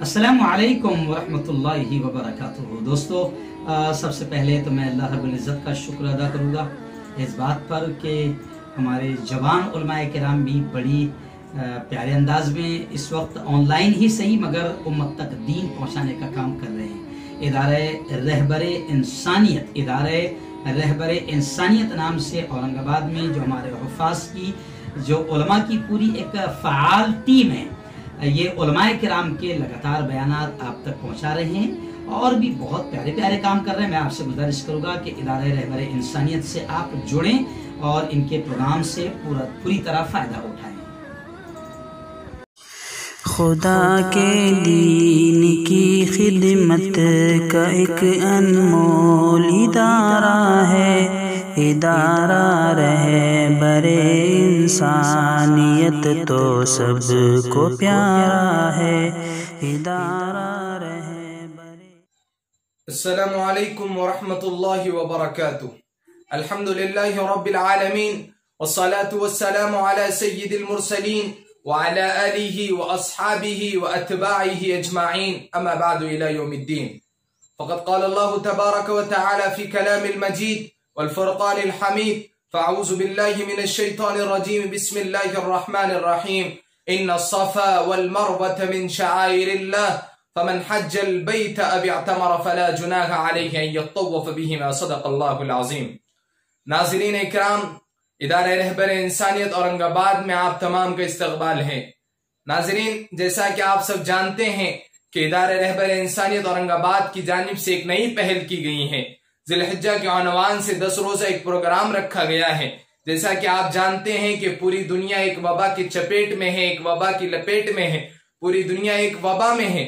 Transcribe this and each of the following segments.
السلام علیکم ورحمۃ اللہ وبرکاتہ۔ دوستو، سب سے پہلے تو میں اللہ رب العزت کا شکر ادا کروں گا اس بات پر کہ ہمارے جوان علماء کرام بھی بڑی پیارے انداز میں اس وقت آن لائن ہی صحیح مگر امت تک دین پہنچانے کا کام کر رہے ہیں۔ رہبر انسانیت نام سے اورنگ آباد میں جو ہمارے حفاظ کی جو علماء کی پوری ایک فعال ٹیم ہے، یہ علماء کرام کے لگاتار بیانات آپ تک پہنچا رہے ہیں اور بھی بہت پیارے پیارے کام کر رہے ہیں۔ میں آپ سے گزارش کروں گا کہ ادارہ رہبر انسانیت سے آپ جڑیں اور ان کے پروگرام سے پوری طرح فائدہ اٹھائیں۔ خدا کے دین کی خدمت کا ایک انمول ادارہ رہبر انسانیت تو سب کو پیارا ہے، ادارہ رہبر۔ السلام علیکم ورحمۃ اللہ وبرکاتہ۔ الحمد للہ رب العالمین والصلاة والسلام على سید المرسلین وعلى آلہ واصحابہ واتباعہ اجمعین، اما بعد الى یوم الدین۔ فقد قال اللہ تبارک وتعالی فی کلام المجید والفرقان الحمید، فاعوذ باللہ من الشیطان الرجیم، بسم اللہ الرحمن الرحیم، ان الصفا والمروة من شعائر اللہ، فمن حج البیت او اعتمر فلا جناح علیہ ان یطوف بہما، صدق اللہ العظیم۔ ناظرین اکرام، ادارہ رہبر انسانیت اورنگ آباد میں آپ تمام کا استقبال ہے۔ ناظرین، جیسا کہ آپ سب جانتے ہیں کہ ادارہ رہبر انسانیت اورنگ آباد کی جانب سے ایک نئی پہل کی گئی ہے۔ ذی الحجہ کے عنوان سے 10 روزہ ایک پروگرام رکھا گیا ہے۔ جیسا کہ آپ جانتے ہیں کہ پوری دنیا ایک وبا کی چپیٹ میں ہے، ایک وبا کی لپیٹ میں ہے، پوری دنیا ایک وبا میں ہے،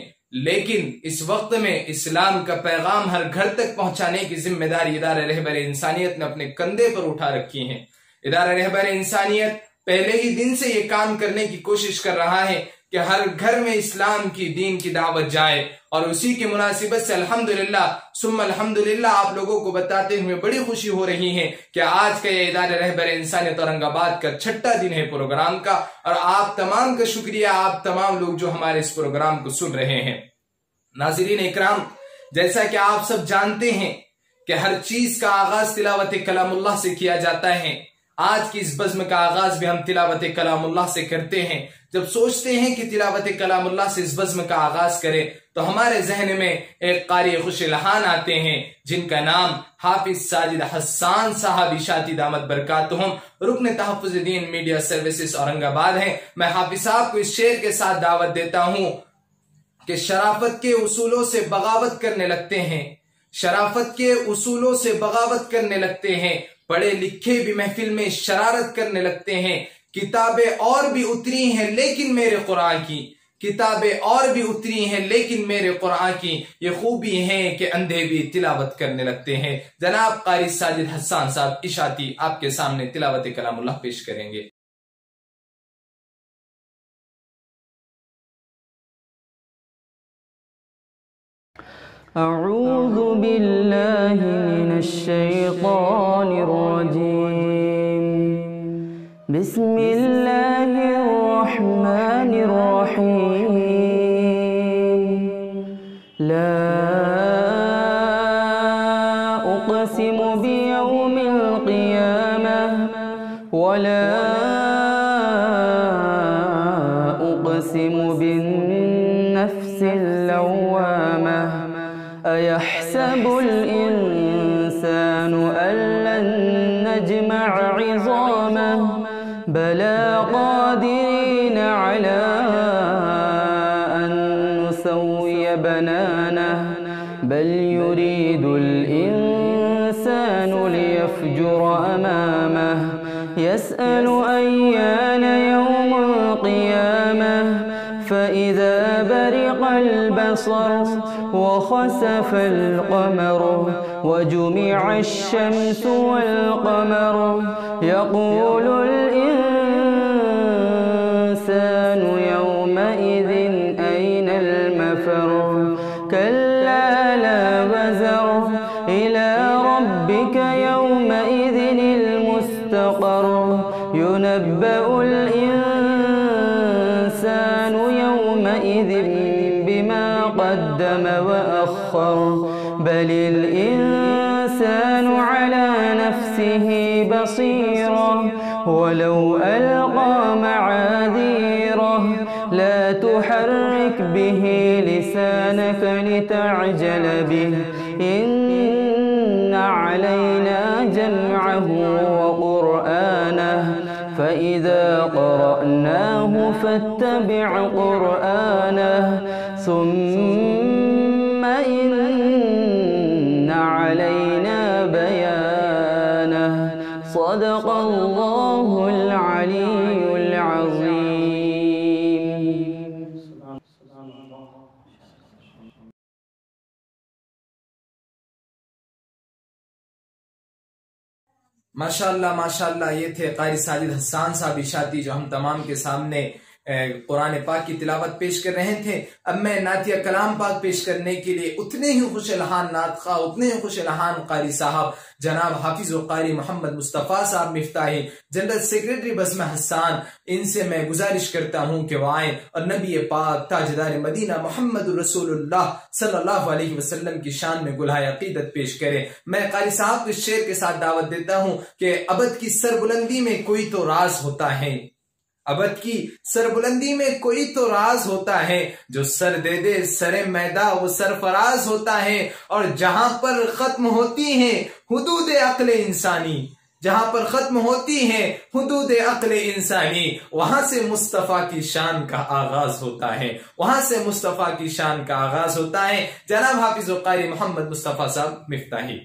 لیکن اس وقت میں اسلام کا پیغام ہر گھر تک پہنچانے کی ذمہ داری ادارہ رہبر انسانیت نے اپنے کندھے پر اٹھا رکھی ہے۔ ادارہ رہبر انسانیت پہلے ہی دن سے یہ کام کرنے کی کوشش کر رہا ہے کہ ہر گھر میں اسلام کی دین کی دعوت جائے، اور اسی کی مناسبت سے الحمدللہ ثم الحمدللہ آپ لوگوں کو بتاتے ہوئے بڑی خوشی ہو رہی ہے کہ آج کا یہ ادارہ رہبر انسانیت اورنگ آباد کا 6واں دن ہے پروگرام کا، اور آپ تمام کا شکریہ، آپ تمام لوگ جو ہمارے اس پروگرام کو سن رہے ہیں۔ ناظرین اکرام، جیسا کہ آپ سب جانتے ہیں کہ ہر چیز کا آغاز تلاوت کلام اللہ سے کیا جاتا ہے۔ آج کی اس بزم کا آغاز بھی ہم تلاوت کلام اللہ سے کرتے ہیں۔ جب سوچتے ہیں کہ تلاوت کلام اللہ سے اس بزم کا آغاز کریں تو ہمارے ذہن میں ایک قاری خوش الحان آتے ہیں جن کا نام حافظ ساجد حسان صاحب اشاعتی دامت برکاتہم، رکن تحفظ دین میڈیا سروسز اورنگ آباد ہیں۔ میں حافظ صاحب کو اس شعر کے ساتھ دعوت دیتا ہوں کہ شرافت کے اصولوں سے بغاوت کرنے لگتے ہیں، شرافت کے اصولوں سے بغاوت کرنے لگتے ہیں، پڑھے لکھے بھی محفل میں شرارت کرنے لگتے ہیں، کتابیں اور بھی اتری ہیں لیکن میرے قرآن کی، کتابیں اور بھی اتری ہیں لیکن میرے قرآن کی یہ خوبی ہے کہ اندھے بھی تلاوت کرنے لگتے ہیں۔ جناب قاری ساجد حسان صاحب اشاعتی آپ کے سامنے تلاوت کلام اللہ پیش کریں گے۔ اعوذ باللہ من الشیطان الرجیم، بسم اللہ الرحمن الرحیم، لا اقسم بیوم القیامہ ولا اقسم بالنفس اللوامہ، أيحسب الإنسان أن لن نجمع عظامه بلى قادرين على أن نسوي بنانه بل يريد الإنسان ليفجر أمامه يسأل أيان يوم القيامة فإذا برق البصر وخسف القمر وجمع الشمس والقمر يقول الإنسان يومئذ أين المفر كلا لا وزر إلى ربك يومئذ المستقر ينبأ الإنسان يومئذ يومئذ بما قدم وأخر بل الإنسان على نفسه بصيرة ولو ألقى معاذيره لا تحرك به لسانك لتعجل به إن علينا جمعه وقرآنه فإذا قرأناه فاتبع قرآنه ثم إن علينا بيانه صدق الله العلي العظيم. ماشاءاللہ یہ تھے قاری ساجد حسان صاحب اشاعتی جو ہم تمام کے سامنے قرآن پاک کی تلاوت پیش کر رہے تھے. اب میں نعتیہ کلام پاک پیش کرنے کے لیے اتنے ہی خوش الحان نعت خواہ، اتنے ہی خوش الحان قاری صاحب جناب حافظ و قاری محمد مصطفیٰ صاحب مفتاحی، جنرل سیکریٹری بزم حسان، ان سے میں گزارش کرتا ہوں کہ وہ آئیں اور نبی پاک تاجدار مدینہ محمد رسول اللہ صلی اللہ علیہ وسلم کی شان میں گلہائے عقیدت پیش کرے. میں قاری صاحب کو اس شعر کے ساتھ دعوت دیتا ہوں کہ ابد کی سربلندی میں کوئی تو راز ہوتا ہے، ابد کی سربلندی میں کوئی تو راز ہوتا ہے، جو سر دے دے سر میداں وہ سرفراز ہوتا ہے. اور جہاں پر ختم ہوتی ہیں حدود عقل انسانی، جہاں پر ختم ہوتی ہیں حدود عقل انسانی، وہاں سے مصطفیٰ کی شان کا آغاز ہوتا ہے، وہاں سے مصطفیٰ کی شان کا آغاز ہوتا ہے. جناب حافظ و قاری محمد مصطفیٰ صاحب مفتاحی.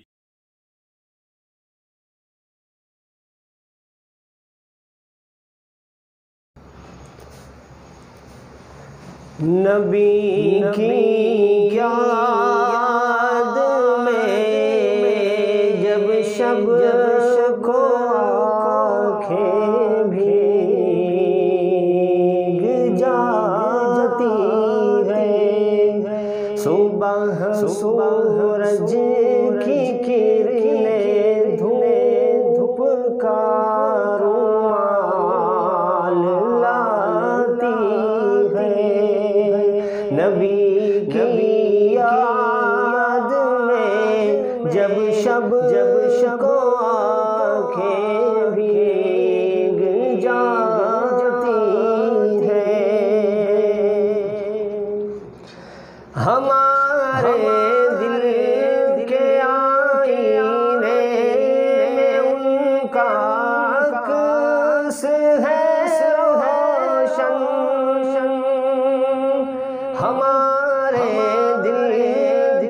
نبی کی یاد میں جب شب کو آنکھیں بھیگ جاتی ہیں، صبح سورج کی کرنیں دھوپ کا رومال لاتی ہیں. نبی کی یاد میں جب شب کو آنکھیں بھیگ جاتی ہیں، ہمارے دل کے آئینے میں ان کا عکس ہے روشن، ہمارے دل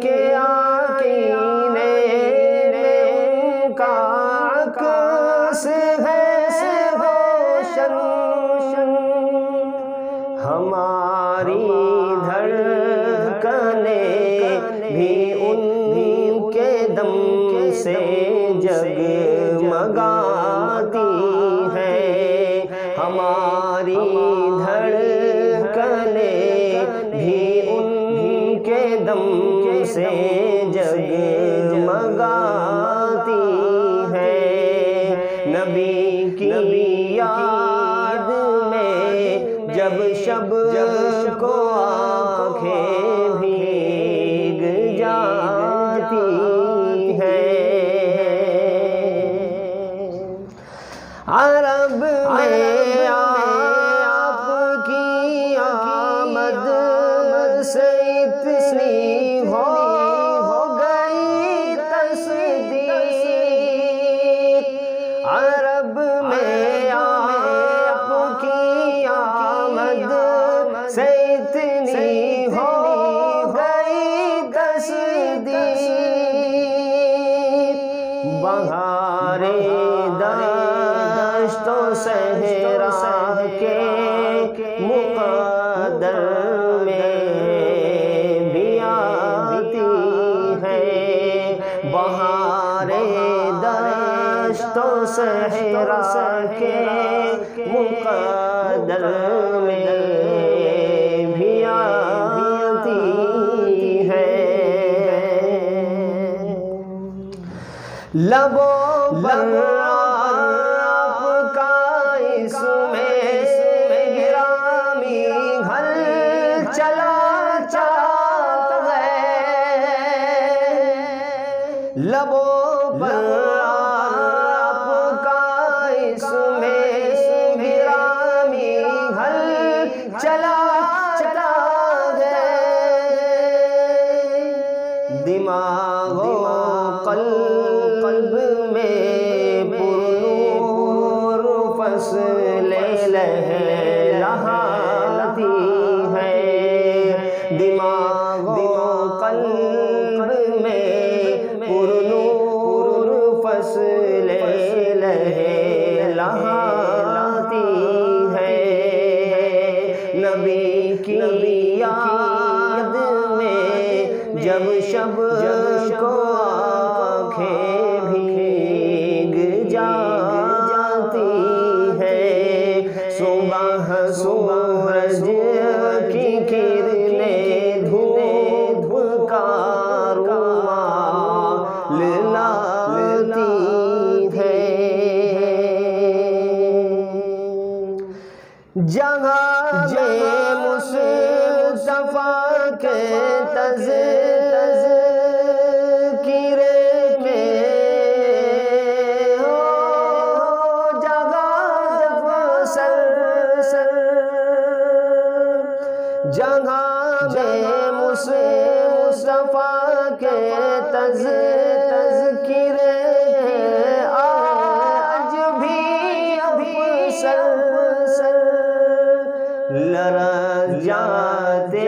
کے آئینے میں ان کا عکس ہے روشن، ہماری دھڑکنیں بھی ان کے دم سے جگمگاتی ہیں، ہماری دھڑکنیں بھی ان کے دم سے جگمگاتی ہیں. نبی کی یاد میں جب شب کو آنکھیں بھیگ جاتی ہیں. عرب میں آپ کی آمد سے اتنی ہو گئی تصدیق، عرب میں آپ کی آمد سے اتنی ہو گئی تصدیق، بہار دشت و صحرا کے مقدر میں بھی آتی ہے، بہار دشت و صحرا کے مقدر میں بھی آتی ہے. لبوں پر آپ کا اسم گرامی ہل چل لبوں پر آپ کا اسم گرامی ہل چلا دماغ و قلب میں پرنور فصل لہلاتی ہے، دماغ و قلب میں پرنور فصل لہلاتی ہے، نبی کی یاد میں جب شب کو آنکھیں بھیگ جاتی ہے، صبح سورج کی کرنیں دھوپ کا رومال لاتی ہے، جہاں میں مصطفیٰ کے جگہ میں مصطفیٰ کے تذکرے آج بھی سر لرز جاتے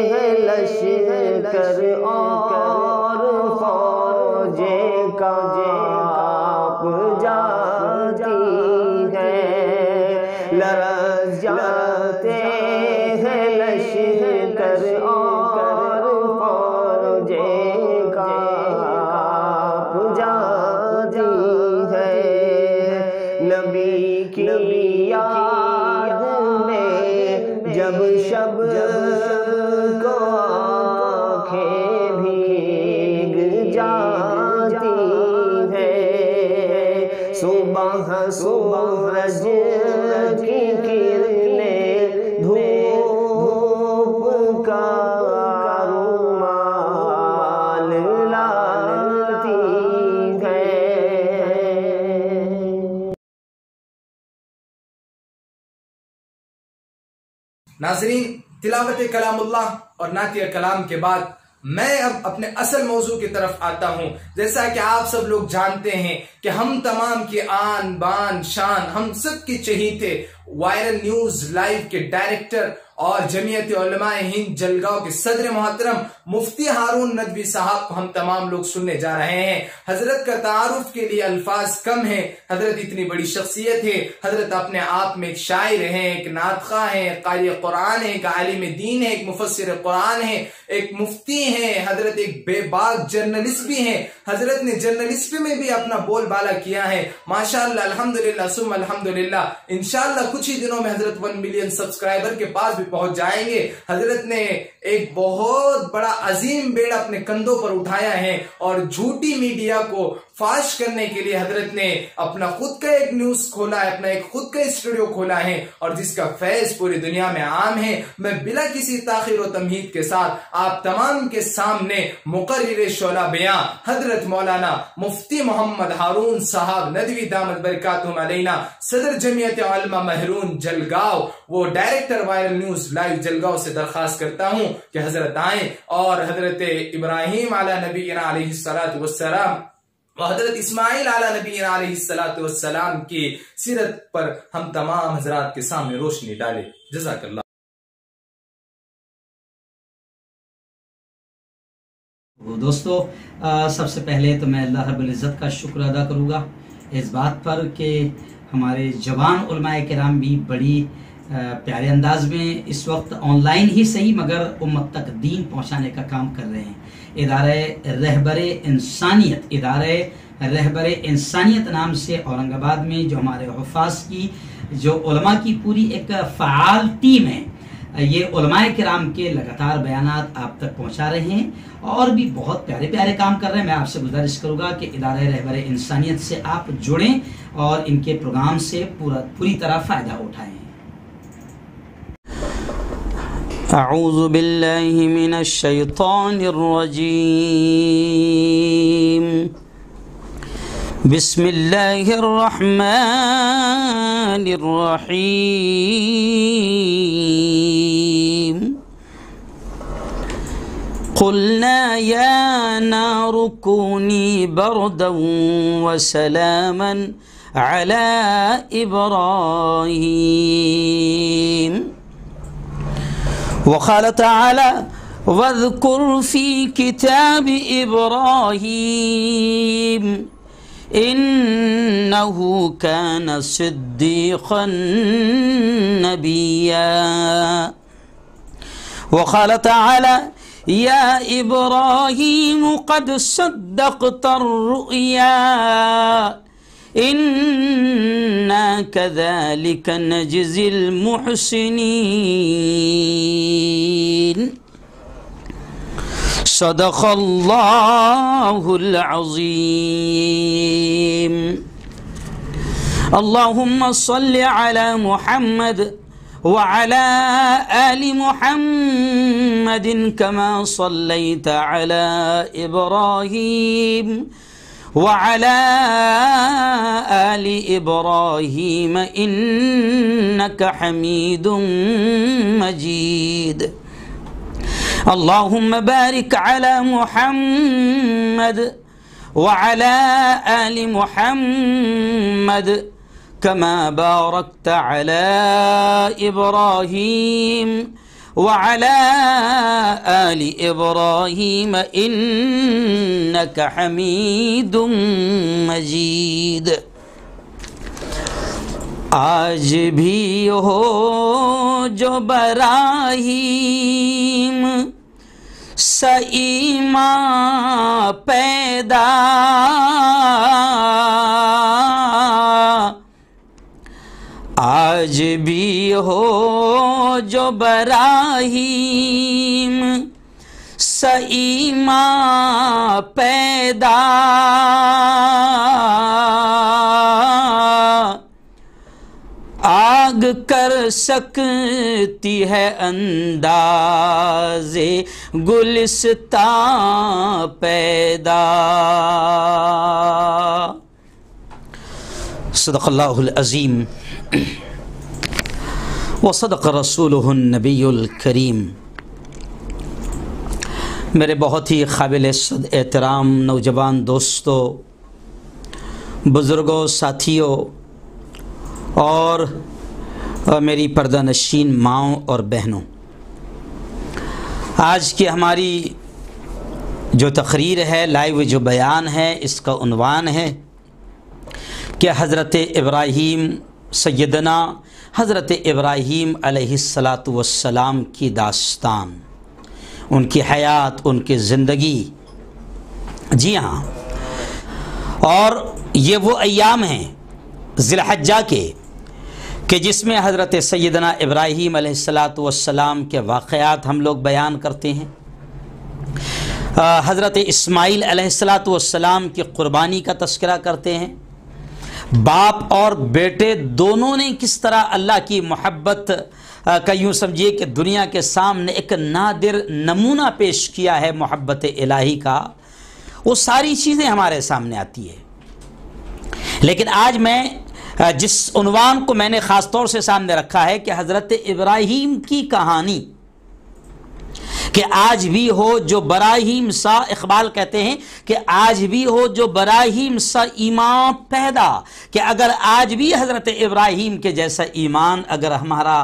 ہیں لشکر اور فوجیں کانپ جاتی ہے، لرز جاتے ہیں لشکر اور فوجیں کانپ جاتی ہے، نبی کی یاد میں جب شب کو آنکھیں بھیگ جاتی ہے، صبح سورج کی کرنیں دھوپ کا رومال لاتی ہے۔ ناظرین، تلاوت کلام اللہ اور نعتیہ کلام کے بعد میں اب اپنے اصل موضوع کی طرف آتا ہوں۔ جیسا کہ آپ سب لوگ جانتے ہیں کہ ہم تمام کی آن بان شان، ہم سب کی چہیتے وائرل نیوز لائیو کے ڈائریکٹر اور جمعیت علماء ہند جلگاؤں کے صدر محترم مفتی ہارون ندوی صاحب کو ہم تمام لوگ سننے جا رہے ہیں۔ حضرت کا تعارف کے لیے الفاظ کم ہیں، حضرت اتنی بڑی شخصیت ہے، حضرت اپنے آپ میں ایک شاعر ہیں، ایک نعت خواہ ہیں، ایک قاری قرآن ہے، ایک عالم دین ہے، ایک مفسر قرآن ہے، ایک مفتی ہیں، حضرت ایک بے باک جرنلسٹ بھی ہیں، حضرت نے جرنلسٹ میں بھی اپنا بول بالا کیا ہے، ماشاءاللہ الحمدللہ ثم الحمدللہ۔ انشاءاللہ کچھ ہی دنوں میں حضرت 1 ملین سبسکرائبر کے پاس بھی پہنچ جائیں گے۔ حضرت نے ایک بہت بڑا عظیم بیڑا اپنے کندھوں پر اٹھایا ہے اور جھوٹی میڈیا کو فاش کرنے کے لیے حضرت نے اپنا خود کا ایک نیوز کھولا ہے، اپنا ایک خود کا اسٹوڈیو کھولا ہے اور جس کا فیض پوری دنیا میں عام ہے۔ میں بلا کسی تاخیر و تمہید کے ساتھ آپ تمام کے سامنے مقرر شعلہ بیان حضرت مولانا مفتی محمد ہارون صاحب ندوی دامت برکاتہم علینا، صدر جمعیت علماء محرون جلگاؤ، وہ ڈائریکٹر وائرل نیوز لائیو جلگاؤ سے درخواست کرتا ہوں کہ حضرت آئیں اور حضرت ابراہیم علی نبینا علیہ السلام و حضرت اسماعیل علی نبینا علیہ السلام کی سیرت پر ہم تمام حضرات کے سامنے روشنی ڈالے۔ جزاک اللہ۔ دوستو، سب سے پہلے تو میں اللہ رب العزت کا شکر ادا کروں گا اس بات پر کہ ہمارے جوان علماء کرام بھی بڑی پیارے انداز میں اس وقت آن لائن ہی صحیح مگر امت تک دین پہنچانے کا کام کر رہے ہیں۔ ادارہ رہبر انسانیت نام سے اورنگ آباد میں جو ہمارے حفاظ کی جو علماء کی پوری ایک فعال ٹیم ہے، یہ علماء کرام کے لگاتار بیانات آپ تک پہنچا رہے ہیں اور بھی بہت پیارے پیارے کام کر رہے ہیں۔ میں آپ سے گزارش کروں گا کہ ادارہ رہبر انسانیت سے آپ جڑیں اور ان کے پروگرام سے پوری طرح فائدہ اٹھائیں۔ أعوذ بالله من الشيطان الرجيم. بسم الله الرحمن الرحيم. قلنا يا نار كوني بردا وسلاما على إبراهيم. وقال تعالى واذكر في كتاب إبراهيم إنه كان صديقا نبيا. وقال تعالى يا إبراهيم قد صدقت الرؤيا إنا كذلك نجزي المحسنين. صدق الله العظيم. اللهم صل على محمد وعلى آل محمد كما صليت على إبراهيم وعلى آل إبراهيم إنك حميد مجيد. اللهم بارك على محمد وعلى آل محمد كما باركت على إبراهيم وعلى آل إبراهيم إنك حميد مجيد. آج بھی ہو جو براہیم سیما پیدا آج بھی ہو جو براہیم سیما پیدا آگ کر سکتی ہے انداز گلستاں پیدا. صدق اللہ العظیم وصدق رسولہ النبی الکریم. میرے بہت ہی قابل احترام نوجوان دوستوں، بزرگوں، ساتھیوں اور میری پردہ نشین ماؤں اور بہنوں، آج کی ہماری جو تقریر ہے، لائیو جو بیان ہے، اس کا عنوان ہے کہ حضرت ابراہیم، سیدنا حضرت ابراہیم علیہ السلام کی داستان، ان کی حیات، ان کی زندگی. جی ہاں، اور یہ وہ ایام ہیں ذی الحجہ کے کہ جس میں حضرت سیدنا ابراہیم علیہ السلام کے واقعات ہم لوگ بیان کرتے ہیں. حضرت اسماعیل علیہ السلام کی قربانی کا تذکرہ کرتے ہیں. باپ اور بیٹے دونوں نے کس طرح اللہ کی محبت کا یوں سمجھیے کہ دنیا کے سامنے ایک نادر نمونہ پیش کیا ہے محبت الہی کا. وہ ساری چیزیں ہمارے سامنے آتی ہے. لیکن آج میں جس عنوان کو میں نے خاص طور سے سامنے رکھا ہے کہ حضرت ابراہیم کی کہانی، کہ آج بھی ہو جو براہیم سا، اقبال کہتے ہیں کہ آج بھی ہو جو براہیم سا ایمان پیدا، کہ اگر آج بھی حضرت ابراہیم کے جیسا ایمان اگر ہمارا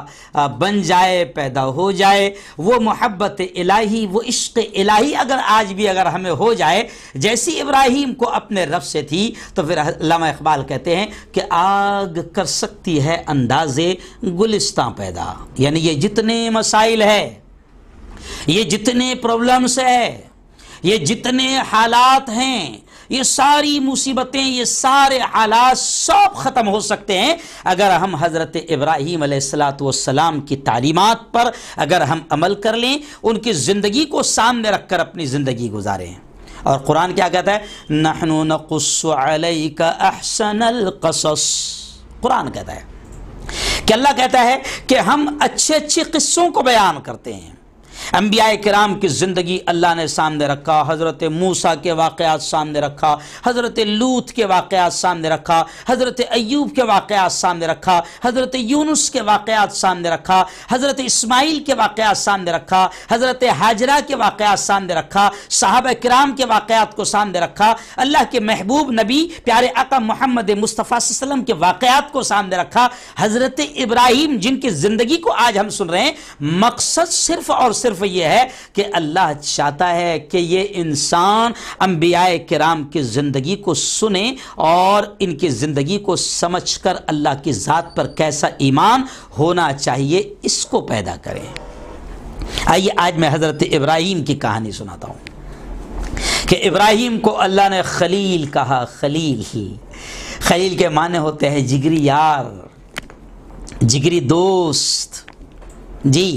بن جائے، پیدا ہو جائے، وہ محبت الہی، وہ عشق الہی اگر آج بھی اگر ہمیں ہو جائے جیسی ابراہیم کو اپنے رب سے تھی، تو پھر علامہ اقبال کہتے ہیں کہ آگ کر سکتی ہے انداز گلستاں پیدا. یعنی یہ جتنے مسائل ہے، یہ جتنے پرابلمس ہے، یہ جتنے حالات ہیں، یہ ساری مصیبتیں، یہ سارے حالات سب ختم ہو سکتے ہیں اگر ہم حضرت ابراہیم علیہ السلام کی تعلیمات پر اگر ہم عمل کر لیں، ان کی زندگی کو سامنے رکھ کر اپنی زندگی گزاریں. اور قرآن کیا کہتا ہے؟ نحن نقص علیک احسن القصص. قرآن کہتا ہے کہ اللہ کہتا ہے کہ ہم اچھے اچھے قصوں کو بیان کرتے ہیں. انبیاء کرام کی زندگی اللہ نے سامنے رکھا، حضرت موسیٰ کے واقعات سامنے رکھا، حضرت لوط کے واقعات سامنے رکھا، حضرت ایوب کے واقعات سامنے رکھا، حضرت یونس کے واقعات سامنے رکھا، حضرت اسماعیل کے واقعات سامنے رکھا، حضرت ہاجرہ کے واقعات سامنے رکھا، صحابہ کرام کے واقعات کو سامنے رکھا، اللہ کے محبوب نبی پیارے آقا محمد مصطفیٰ صلی اللہ علیہ وسلم کے واقعات کو سامنے رکھا، حضرت ابراہیم جن کی زندگی کو آج ہم سن رہے ہیں۔ مقصد صرف اور صرف یہ ہے کہ اللہ چاہتا ہے کہ یہ انسان انبیاء کرام کی زندگی کو سنے اور ان کی زندگی کو سمجھ کر اللہ کی ذات پر کیسا ایمان ہونا چاہیے اس کو پیدا کریں۔ آئیے آج میں حضرت ابراہیم کی کہانی سناتا ہوں کہ ابراہیم کو اللہ نے خلیل کہا۔ خلیل کے معنی ہوتے ہیں جگری یار، جگری دوست۔ جی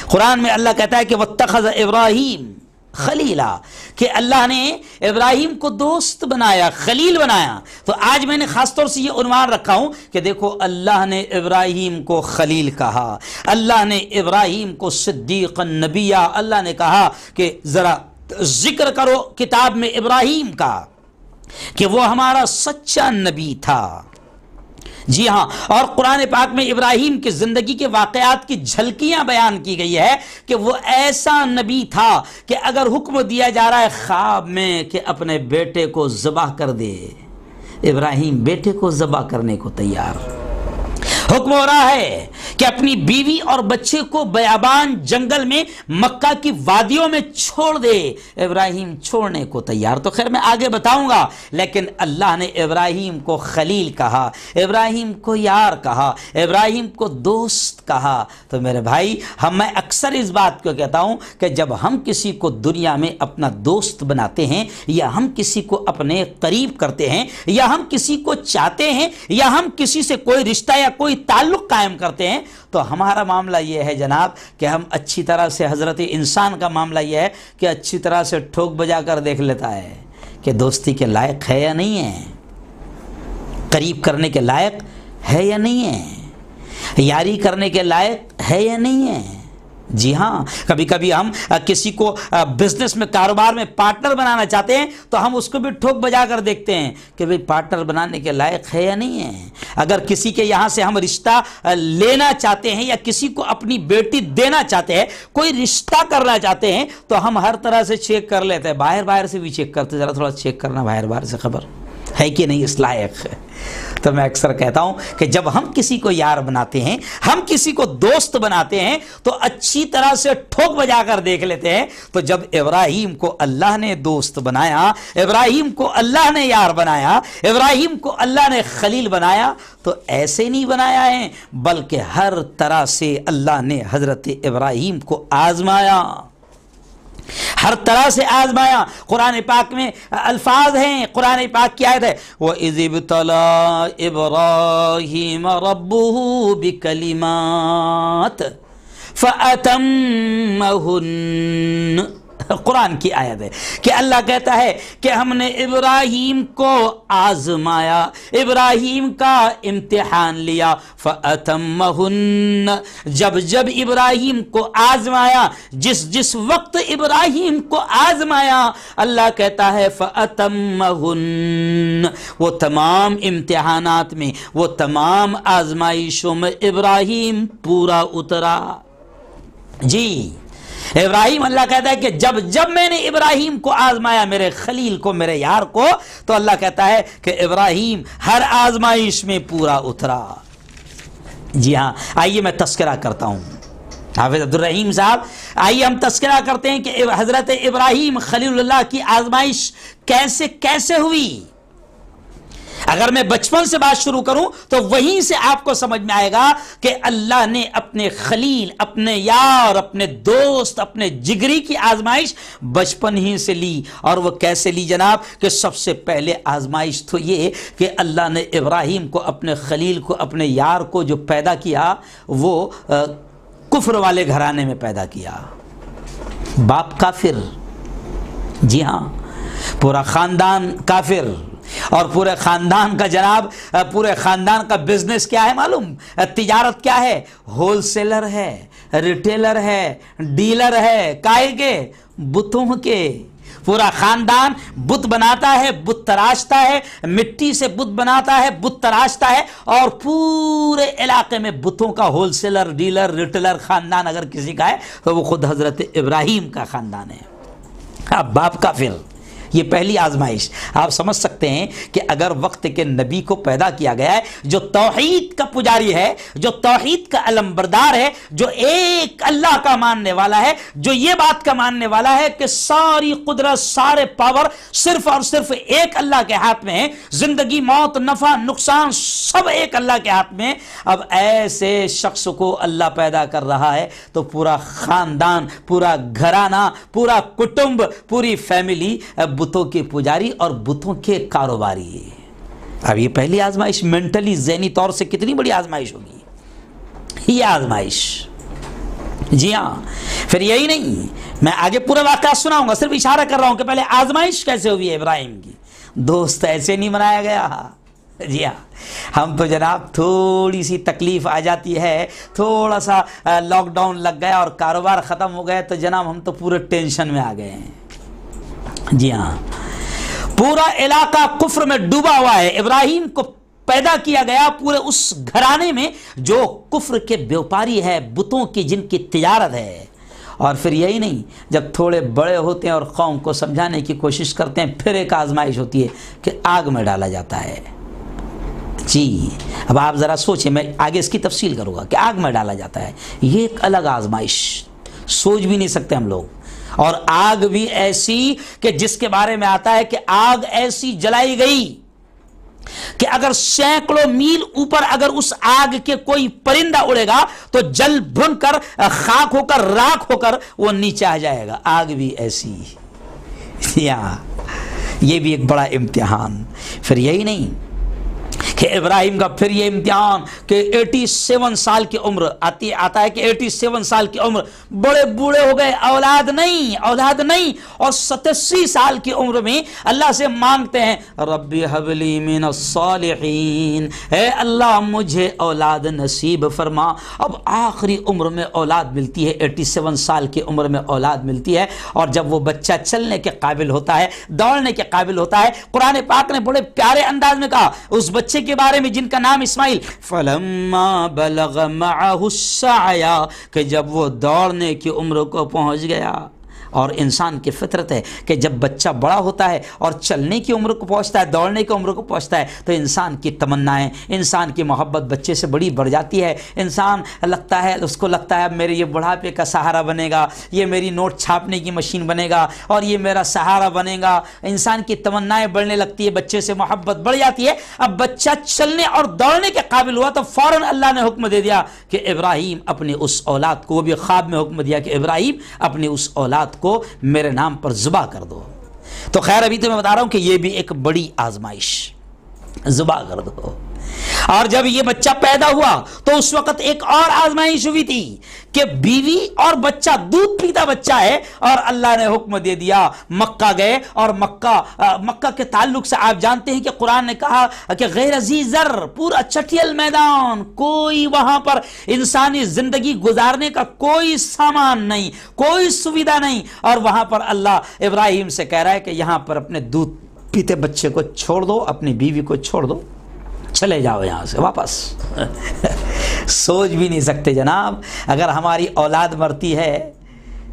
قرآن میں اللہ کہتا ہے کہ واتخذ ابراہیم خلیلا، کہ اللہ نے ابراہیم کو دوست بنایا، خلیل بنایا۔ تو آج میں نے خاص طور سے یہ عنوان رکھا ہوں کہ دیکھو اللہ نے ابراہیم کو خلیل کہا، اللہ نے ابراہیم کو صدیق النبیہ، اللہ نے کہا کہ ذرا ذکر کرو کتاب میں ابراہیم کا کہ وہ ہمارا سچا نبی تھا۔ جی ہاں، اور قرآن پاک میں ابراہیم کی زندگی کے واقعات کی جھلکیاں بیان کی گئی ہے کہ وہ ایسا نبی تھا کہ اگر حکم دیا جا رہا ہے خواب میں کہ اپنے بیٹے کو ذبح کر دے، ابراہیم بیٹے کو ذبح کرنے کو تیار۔ حکم ہو رہا ہے کہ اپنی بیوی اور بچے کو بیابان جنگل میں مکہ کی وادیوں میں چھوڑ دے، ابراہیم چھوڑنے کو تیار۔ تو خیر میں آگے بتاؤں گا، لیکن اللہ نے ابراہیم کو خلیل کہا، ابراہیم کو یار کہا، ابراہیم کو دوست کہا۔ تو میرے بھائی میں اکثر اس بات کو کہتا ہوں کہ جب ہم کسی کو دنیا میں اپنا دوست بناتے ہیں یا ہم کسی کو اپنے قریب کرتے ہیں یا ہم کسی کو چاہتے ہیں یا ہم کسی سے کوئی رشتہ یا کوئی تعلق قائم کرتے ہیں تو ہمارا معاملہ یہ ہے جناب کہ ہم اچھی طرح سے، حضرت انسان کا معاملہ یہ ہے کہ اچھی طرح سے ٹھوک بجا کر دیکھ لیتا ہے کہ دوستی کے لائق ہے یا نہیں ہے، قریب کرنے کے لائق ہے یا نہیں ہے، یاری کرنے کے لائق ہے یا نہیں ہے۔ جی ہاں، کبھی کبھی ہم کسی کو بزنس میں، کاروبار میں پارٹنر بنانا چاہتے ہیں تو ہم اس کو بھی ٹھوک بجا کر دیکھتے ہیں کہ بھئی پارٹنر بنانے کے لائق ہے یا نہیں ہے۔ اگر کسی کے یہاں سے ہم رشتہ لینا چاہتے ہیں یا کسی کو اپنی بیٹی دینا چاہتے ہیں، کوئی رشتہ کرنا چاہتے ہیں تو ہم ہر طرح سے چیک کر لیتے ہیں، باہر سے بھی چیک کرتے، ذرا تھوڑا چیک کرنا باہر سے خبر ہے کہ نہیں اس لائق ہے۔ تو میں اکثر کہتا ہوں کہ جب ہم کسی کو یار بناتے ہیں، ہم کسی کو دوست بناتے ہیں تو اچھی طرح سے ٹھوک بجا کر دیکھ لیتے ہیں۔ تو جب ابراہیم کو اللہ نے دوست بنایا، ابراہیم کو اللہ نے یار بنایا، ابراہیم کو اللہ نے خلیل بنایا تو ایسے نہیں بنایا ہے بلکہ ہر طرح سے اللہ نے حضرت ابراہیم کو آزمایا، ہر طرح سے آزمایا۔ قرآن پاک میں الفاظ ہیں، قرآن پاک کی آیت ہے وَإِذِ ابْتَلَىٰ إِبْرَاهِيمَ رَبُّهُ بِكَلِمَاتٍ فَأَتَمَّهُنَّ۔ قرآن کی آیت ہے کہ اللہ کہتا ہے کہ ہم نے ابراہیم کو آزمایا، ابراہیم کا امتحان لیا، فَأَتَمَّهُنَّ، جب ابراہیم کو آزمایا، جس وقت ابراہیم کو آزمایا، اللہ کہتا ہے فَأَتَمَّهُنَّ، وہ تمام امتحانات میں، وہ تمام آزمائشوں میں ابراہیم پورا اترا۔ جی ابراہیم، اللہ کہتا ہے کہ جب میں نے ابراہیم کو آزمایا، میرے خلیل کو، میرے یار کو، تو اللہ کہتا ہے کہ ابراہیم ہر آزمائش میں پورا اترا۔ جی ہاں، آئیے میں تذکرہ کرتا ہوں، حافظ عبد الرحیم صاحب، آئیے ہم تذکرہ کرتے ہیں کہ حضرت ابراہیم خلیل اللہ کی آزمائش کیسے ہوئی۔ اگر میں بچپن سے بات شروع کروں تو وہیں سے آپ کو سمجھ میں آئے گا کہ اللہ نے اپنے خلیل، اپنے یار، اپنے دوست، اپنے جگری کی آزمائش بچپن ہی سے لی۔ اور وہ کیسے لی جناب؟ کہ سب سے پہلے آزمائش تو یہ کہ اللہ نے ابراہیم کو، اپنے خلیل کو، اپنے یار کو جو پیدا کیا وہ کفر والے گھرانے میں پیدا کیا، باپ کافر، جی ہاں، پورا خاندان کافر، اور پورے خاندان کا جناب، پورے خاندان کا بزنس کیا ہے معلوم؟ تجارت کیا ہے؟ ہول سیلر ہے، ریٹیلر ہے، ڈیلر ہے، کائے کے؟ بتوں کے۔ پورا خاندان بت بناتا ہے، بت تراشتا ہے، مٹی سے بت بناتا ہے، بت تراشتا ہے، اور پورے علاقے میں بتوں کا ہول سیلر، ڈیلر، ریٹیلر خاندان اگر کسی کا ہے تو وہ خود حضرت ابراہیم کا خاندان ہے۔ اب باپ کافر، یہ پہلی آزمائش۔ آپ سمجھ سکتے ہیں کہ اگر وقت کے نبی کو پیدا کیا گیا ہے جو توحید کا پجاری ہے، جو توحید کا علمبردار ہے، جو ایک اللہ کا ماننے والا ہے، جو یہ بات کا ماننے والا ہے کہ ساری قدرت، سارے پاور صرف اور صرف ایک اللہ کے ہاتھ میں ہے، زندگی، موت، نفع، نقصان سب ایک اللہ کے ہاتھ میں۔ اب ایسے شخص کو اللہ پیدا کر رہا ہے تو پورا خاندان، پورا گھرانہ، پورا کٹمب، پوری فیملی بتوں کے پجاری اور بتوں کے کاروباری۔ اب یہ پہلی آزمائش مینٹلی، ذہنی طور سے کتنی بڑی آزمائش ہوگی یہ آزمائش۔ جی ہاں، پھر یہی نہیں، میں آگے پورا واقعہ سناؤں گا، صرف اشارہ کر رہا ہوں کہ پہلے آزمائش کیسے ہوئی ہے ابراہیم کی۔ دوست ایسے نہیں بنایا گیا۔ جی ہاں، ہم تو جناب تھوڑی سی تکلیف آ جاتی ہے، تھوڑا سا لاک ڈاؤن لگ گیا اور کاروبار ختم ہو گئے تو جناب ہم تو پورے ٹینشن میں آ گئے ہیں۔ جی ہاں، پورا علاقہ کفر میں ڈوبا ہوا ہے۔ ابراہیم کو پیدا کیا گیا پورے اس گھرانے میں جو کفر کے بیوپاری ہے، بتوں کی جن کی تجارت ہے۔ اور پھر یہی نہیں، جب تھوڑے بڑے ہوتے ہیں اور قوم کو سمجھانے کی کوشش کرتے ہیں، پھر ایک آزمائش ہوتی ہے کہ آگ میں ڈالا جاتا ہے۔ جی، اب آپ ذرا سوچیں، میں آگے اس کی تفصیل کروں گا کہ آگ میں ڈالا جاتا ہے، یہ ایک الگ آزمائش، سوچ بھی نہیں سکتے ہم لوگ۔ اور آگ بھی ایسی کہ جس کے بارے میں آتا ہے کہ آگ ایسی جلائی گئی کہ اگر سینکڑوں میل اوپر اگر اس آگ کے کوئی پرندہ اڑے گا تو جل بھن کر، خاک ہو کر، راکھ ہو کر وہ نیچے آ جائے گا۔ آگ بھی ایسی، یہ بھی ایک بڑا امتحان۔ پھر یہی نہیں کہ ابراہیم کا پھر یہ امتحان کہ 87 سال کی عمر آتا ہے کہ 87 سال کی عمر، بڑے بوڑھے ہو گئے، اولاد نہیں، اور 87 سال کی عمر میں اللہ سے مانگتے ہیں ربی حب لی من الصالحین، اے اللہ مجھے اولاد نصیب فرما۔ اب آخری عمر میں اولاد ملتی ہے، 87 سال کی عمر میں اولاد ملتی ہے، اور جب وہ بچہ چلنے کے قابل ہوتا ہے، دوڑنے کے قابل ہوتا ہے، قرآن پاک نے بڑے پیارے انداز میں کہا اس بچے کے بارے میں جن کا نام اسماعیل، فلما بلغ معه السعی، کہ جب وہ دوڑنے کی عمر کو پہنچ گیا۔ اور انسان کی فطرت ہے کہ جب بچہ بڑا ہوتا ہے اور چلنے کی عمر کو پہنچتا ہے، دوڑنے کی عمر کو پہنچتا ہے، تو انسان کی تمنائیں، انسان کی محبت بچے سے بڑی بڑھ جاتی ہے۔ انسان اس کو لگتا ہے اب میرے یہ بڑھاپے کا سہارا بنے گا، یہ میری نوٹ چھاپنے کی مشین بنے گا، اور یہ میرا سہارا بنے گا۔ انسان کی تمنائیں بڑھنے لگتی ہے، بچے سے محبت بڑھ جاتی ہے۔ اب بچہ چلنے اور دوڑنے کے قابل ہوا تو فوراً اللہ نے حکم دے دیا کہ ابراہیم اپنے اس اولاد کو، وہ بھی خواب میں حکم دیا کہ ابراہیم اپنے اس اولاد کو میرے نام پر ذبح کر دو۔ تو خیر ابھی تو میں بتا رہا ہوں کہ یہ بھی ایک بڑی آزمائش، ذبح کر دو۔ اور جب یہ بچہ پیدا ہوا تو اس وقت ایک اور آزمائش ہوئی تھی کہ بیوی اور بچہ، دودھ پیتا بچہ ہے، اور اللہ نے حکم دے دیا، مکہ گئے، اور مکہ کے تعلق سے آپ جانتے ہیں کہ قرآن نے کہا کہ غیر ذی زر، پورا چٹیل میدان، کوئی وہاں پر انسانی زندگی گزارنے کا کوئی سامان نہیں، کوئی سویدھا نہیں، اور وہاں پر اللہ ابراہیم سے کہہ رہا ہے کہ یہاں پر اپنے دودھ پیتے بچے کو چھوڑ دو، اپنی بیوی کو چھوڑ دو، چلے جاؤ یہاں سے واپس۔ سوچ بھی نہیں سکتے جناب، اگر ہماری اولاد مرتی ہے،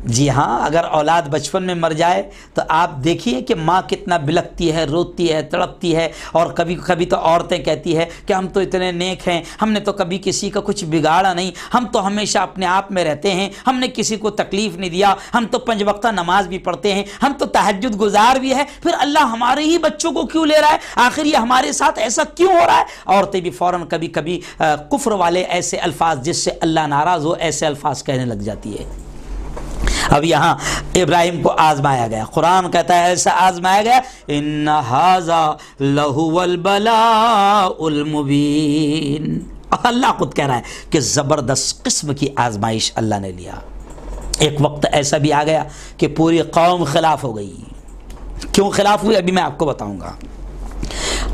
جی ہاں، اگر اولاد بچپن میں مر جائے تو آپ دیکھیے کہ ماں کتنا بلکتی ہے، روتی ہے، تڑپتی ہے، اور کبھی کبھی تو عورتیں کہتی ہے کہ ہم تو اتنے نیک ہیں، ہم نے تو کبھی کسی کا کچھ بگاڑا نہیں، ہم تو ہمیشہ اپنے آپ میں رہتے ہیں، ہم نے کسی کو تکلیف نہیں دیا، ہم تو 5 وقتہ نماز بھی پڑھتے ہیں، ہم تو تہجد گزار بھی ہے، پھر اللہ ہمارے ہی بچوں کو کیوں لے رہا ہے؟ آخر یہ ہمارے ساتھ ایسا کیوں ہو رہا ہے؟ عورتیں بھی فوراً کبھی کبھی کفر والے ایسے الفاظ جس سے اللہ ناراض ہو، ایسے الفاظ کہنے لگ جاتی ہے۔ اب یہاں ابراہیم کو آزمایا گیا، قرآن کہتا ہے ایسا آزمایا گیا، ان ھذا لہو البلاء المبین۔ اللہ خود کہہ رہا ہے کہ زبردست قسم کی آزمائش اللہ نے لیا۔ ایک وقت ایسا بھی آ گیا کہ پوری قوم خلاف ہو گئی۔ کیوں خلاف ہوئی ابھی میں آپ کو بتاؤں گا۔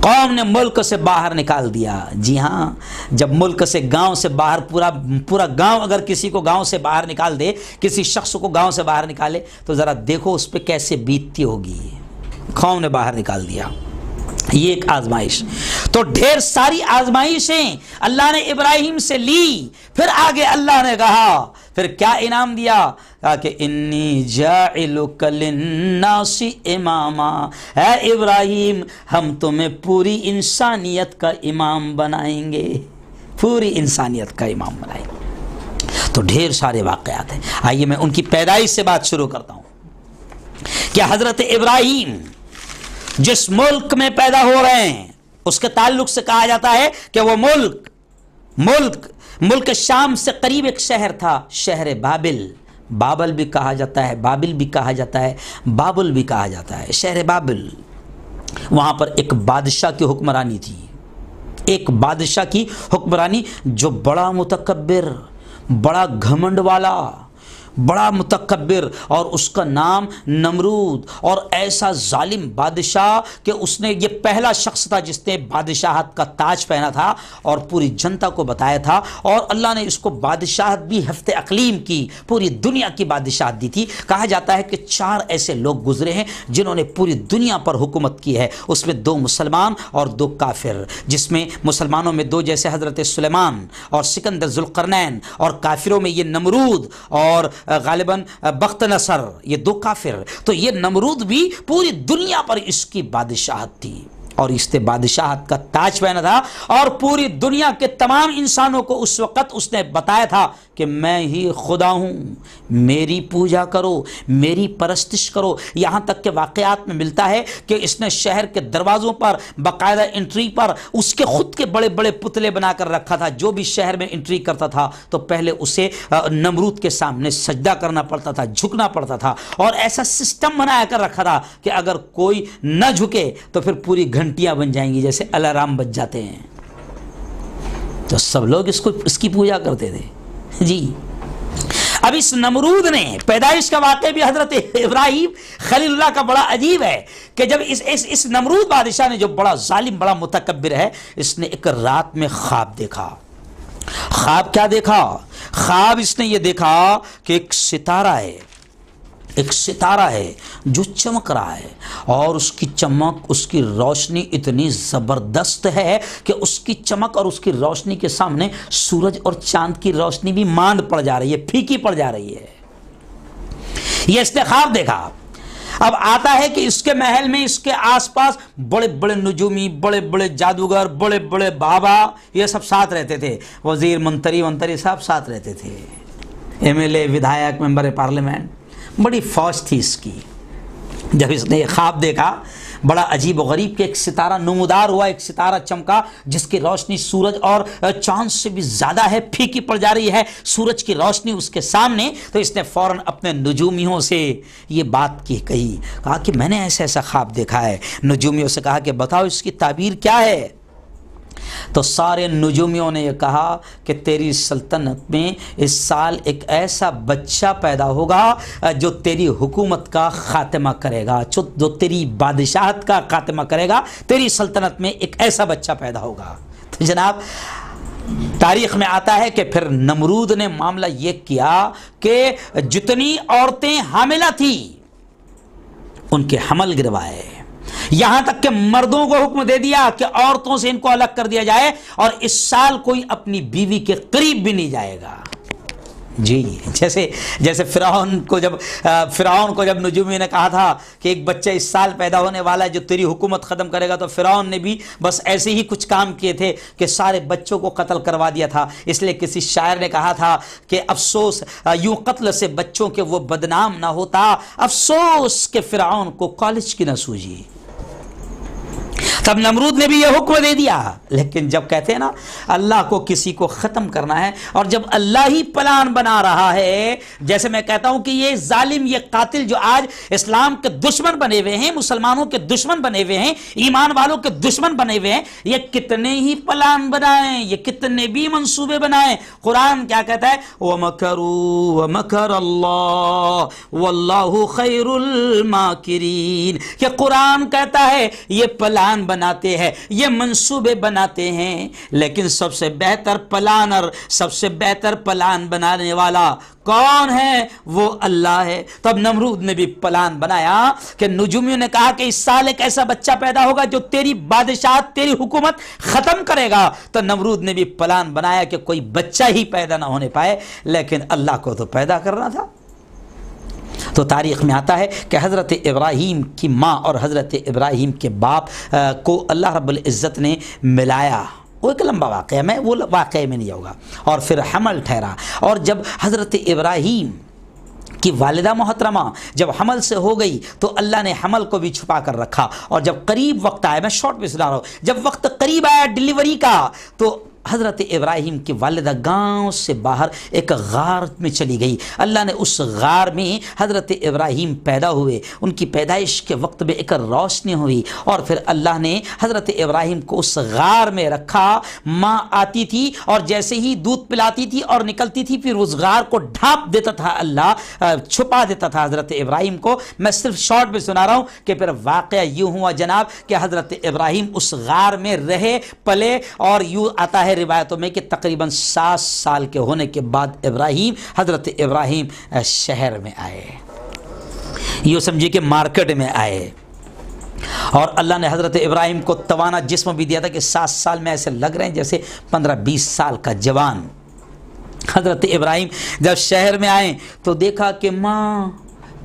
قوم نے ملک سے باہر نکال دیا. جی ہاں، جب ملک سے گاؤں سے باہر پورا گاؤں اگر کسی کو گاؤں سے باہر نکال دے، کسی شخص کو گاؤں سے باہر نکالے تو ذرا دیکھو اس پہ کیسے بیتتی ہوگی. قوم نے باہر نکال دیا. یہ ایک آزمائش. تو ڈھیر ساری آزمائشیں اللہ نے ابراہیم سے لی. پھر آگے اللہ نے کہا، پھر کیا انعام دیا؟ کہا کہ انی جاعلک للناس اماما، اے ابراہیم ہم تمہیں پوری انسانیت کا امام بنائیں گے، پوری انسانیت کا امام بنائیں گے. تو ڈھیر سارے واقعات ہیں. آئیے میں ان کی پیدائش سے بات شروع کرتا ہوں کہ حضرت ابراہیم جس ملک میں پیدا ہو رہے ہیں اس کے تعلق سے کہا جاتا ہے کہ وہ ملک شام سے قریب ایک شہر تھا، شہر بابل. بابل بھی کہا جاتا ہے، بابل بھی کہا جاتا ہے، بابل بھی کہا جاتا ہے، شہر بابل. وہاں پر ایک بادشاہ کی حکمرانی تھی، ایک بادشاہ کی حکمرانی جو بڑا متکبر، بڑا گھمنڈ والا، بڑا متکبر، اور اس کا نام نمرود. اور ایسا ظالم بادشاہ کہ اس نے، یہ پہلا شخص تھا جس نے بادشاہت کا تاج پہنا تھا اور پوری جنتا کو بتایا تھا. اور اللہ نے اس کو بادشاہت بھی ہفت اقلیم کی، پوری دنیا کی بادشاہت دی تھی. کہا جاتا ہے کہ 4 ایسے لوگ گزرے ہیں جنہوں نے پوری دنیا پر حکومت کی ہے. اس میں 2 مسلمان اور 2 کافر، جس میں مسلمانوں میں 2 جیسے حضرت سلیمان اور سکندر ذوالقرنین، اور کافروں میں یہ نمرود اور غالباً بخت نصر، یہ 2 کافر. تو یہ نمرود بھی پوری دنیا پر اس کی بادشاہت تھی اور اس نے بادشاہت کا تاج پہنا تھا. اور پوری دنیا کے تمام انسانوں کو اس وقت اس نے بتایا تھا کہ میں ہی خدا ہوں، میری پوجا کرو، میری پرستش کرو. یہاں تک کہ واقعات میں ملتا ہے کہ اس نے شہر کے دروازوں پر باقاعدہ انٹری پر اس کے خود کے بڑے بڑے پتلے بنا کر رکھا تھا. جو بھی شہر میں انٹری کرتا تھا تو پہلے اسے نمرود کے سامنے سجدہ کرنا پڑتا تھا، جھکنا پڑتا تھا. اور ایسا سسٹم بنا کر رکھا تھا کہ اگر کوئی نہ جھکے تو پھر پوری گھنٹیاں بن جائیں گی، جیسے الارم بج جاتے ہیں. تو سب لوگ اس کی پوجا کرتے تھے. جی اب اس نمرود نے پیدائش کا واقعہ بھی حضرت ابراہیم خلیل اللہ کا بڑا عجیب ہے کہ جب اس نمرود بادشاہ نے، جو بڑا ظالم، بڑا متکبر ہے، اس نے ایک رات میں خواب دیکھا. خواب کیا دیکھا؟ خواب اس نے یہ دیکھا کہ ایک ستارہ ہے جو چمک رہا ہے، اور اس کی چمک، اس کی روشنی اتنی زبردست ہے کہ اس کی چمک اور اس کی روشنی کے سامنے سورج اور چاند کی روشنی بھی ماند پڑ جا رہی ہے، پھیکی پڑ جا رہی ہے. یہ اس نے خواب دیکھا. اب آتا ہے کہ اس کے محل میں، اس کے آس پاس بڑے بڑے نجومی، بڑے بڑے جادوگر، بڑے بڑے بابا، یہ سب ساتھ رہتے تھے. وزیر، منتری سب ساتھ رہتے تھے، MLA، ودھایک، ممبر پارلیمنٹ. بڑی فوج تھی اس کی. جب اس نے خواب دیکھا، بڑا عجیب و غریب کہ ایک ستارہ نمودار ہوا، ایک ستارہ چمکا جس کی روشنی سورج اور چاند سے بھی زیادہ ہے، پھیکی پڑ جا رہی ہے سورج کی روشنی اس کے سامنے. تو اس نے فوراً اپنے نجومیوں سے یہ بات کہا کہ میں نے ایسا خواب دیکھا ہے. نجومیوں سے کہا کہ بتاؤ اس کی تعبیر کیا ہے. تو سارے نجومیوں نے یہ کہا کہ تیری سلطنت میں اس سال ایک ایسا بچہ پیدا ہوگا جو تیری حکومت کا خاتمہ کرے گا، جو تیری بادشاہت کا خاتمہ کرے گا. تیری سلطنت میں ایک ایسا بچہ پیدا ہوگا. تو جناب تاریخ میں آتا ہے کہ پھر نمرود نے معاملہ یہ کیا کہ جتنی عورتیں حاملہ تھیں ان کے حمل گروائے، یہاں تک کہ مردوں کو حکم دے دیا کہ عورتوں سے ان کو الگ کر دیا جائے اور اس سال کوئی اپنی بیوی کے قریب بھی نہیں جائے گا. جی جیسے فرعون کو جب نجومی نے کہا تھا کہ ایک بچہ اس سال پیدا ہونے والا ہے جو تیری حکومت ختم کرے گا، تو فرعون نے بھی بس ایسے ہی کچھ کام کیے تھے کہ سارے بچوں کو قتل کروا دیا تھا. اس لیے کسی شاعر نے کہا تھا کہ افسوس یوں قتل سے بچوں کے وہ بدنام نہ ہوتا، افسوس کہ فرعون کو کالج کی نہ سوجی. تب نمرود نے بھی یہ حکم دے دیا. لیکن جب کہتے ہیں نا اللہ کو کسی کو ختم کرنا ہے، اور جب اللہ ہی پلان بنا رہا ہے، جیسے میں کہتا ہوں کہ یہ ظالم، یہ قاتل جو آج اسلام کے دشمن بنے ہوئے ہیں، مسلمانوں کے دشمن بنے ہوئے ہیں، ایمان والوں کے دشمن بنے ہوئے ہیں، یہ کتنے ہی پلان بنائیں، یہ کتنے بھی منصوبے بنائیں، قرآن کیا کہتا ہے؟ وَمَكَرُوا وَمَكَرَ اللَّهُ وَاللَّهُ خَيْرُ الْمَاكِرِينَ. کہ قرآن کہتا ہے یہ پلان بناتے ہیں، یہ منصوبے بناتے ہیں، لیکن سب سے بہتر پلانر، سب سے بہتر پلان بنانے والا کون ہے؟ وہ اللہ ہے۔ تب نمرود نے بھی پلان بنایا کہ نجومیوں نے کہا کہ اس سال ایک ایسا بچہ پیدا ہوگا جو تیری بادشاہت، تیری حکومت ختم کرے گا۔ تو نمرود نے بھی پلان بنایا کہ کوئی بچہ ہی پیدا نہ ہونے پائے، لیکن اللہ کو تو پیدا کرنا تھا۔ تو تاریخ میں آتا ہے کہ حضرت ابراہیم کی ماں اور حضرت ابراہیم کے باپ کو اللہ رب العزت نے ملایا۔ وہ ایک لمبا واقعہ، میں وہ واقعے میں نہیں جاؤں گا۔ اور پھر حمل ٹھہرا، اور جب حضرت ابراہیم کی والدہ محترمہ جب حمل سے ہو گئی تو اللہ نے حمل کو بھی چھپا کر رکھا، اور جب قریب وقت آیا، میں شارٹ میں سنا رہا ہوں، جب وقت قریب آیا ڈیلیوری کا تو حضرت ابراہیم کی والدہ گاؤں سے باہر ایک غار میں چلی گئی۔ اللہ نے اس غار میں حضرت ابراہیم پیدا ہوئے، ان کی پیدائش کے وقت میں ایک روشنی ہوئی، اور پھر اللہ نے حضرت ابراہیم کو اس غار میں رکھا۔ ماں آتی تھی اور جیسے ہی دودھ پلاتی تھی اور نکلتی تھی، پھر اس غار کو ڈھانپ دیتا تھا اللہ، چھپا دیتا تھا حضرت ابراہیم کو۔ میں صرف شارٹ میں سنا رہا ہوں کہ پھر واقعہ یوں ہوا جناب کہ حضرت ابراہیم اس غار میں رہے پلے، اور یوں آتا ہے روایتوں میں کہ تقریباً 7 سال کے ہونے کے بعد حضرت ابراہیم شہر میں آئے، یوں سمجھے کہ مارکیٹ میں آئے، اور اللہ نے حضرت ابراہیم کو توانا جسم بھی دیا تھا کہ 7 سال میں ایسے لگ رہے ہیں جیسے 15-20 سال کا جوان۔ حضرت ابراہیم جب شہر میں آئے تو دیکھا کہ ماں،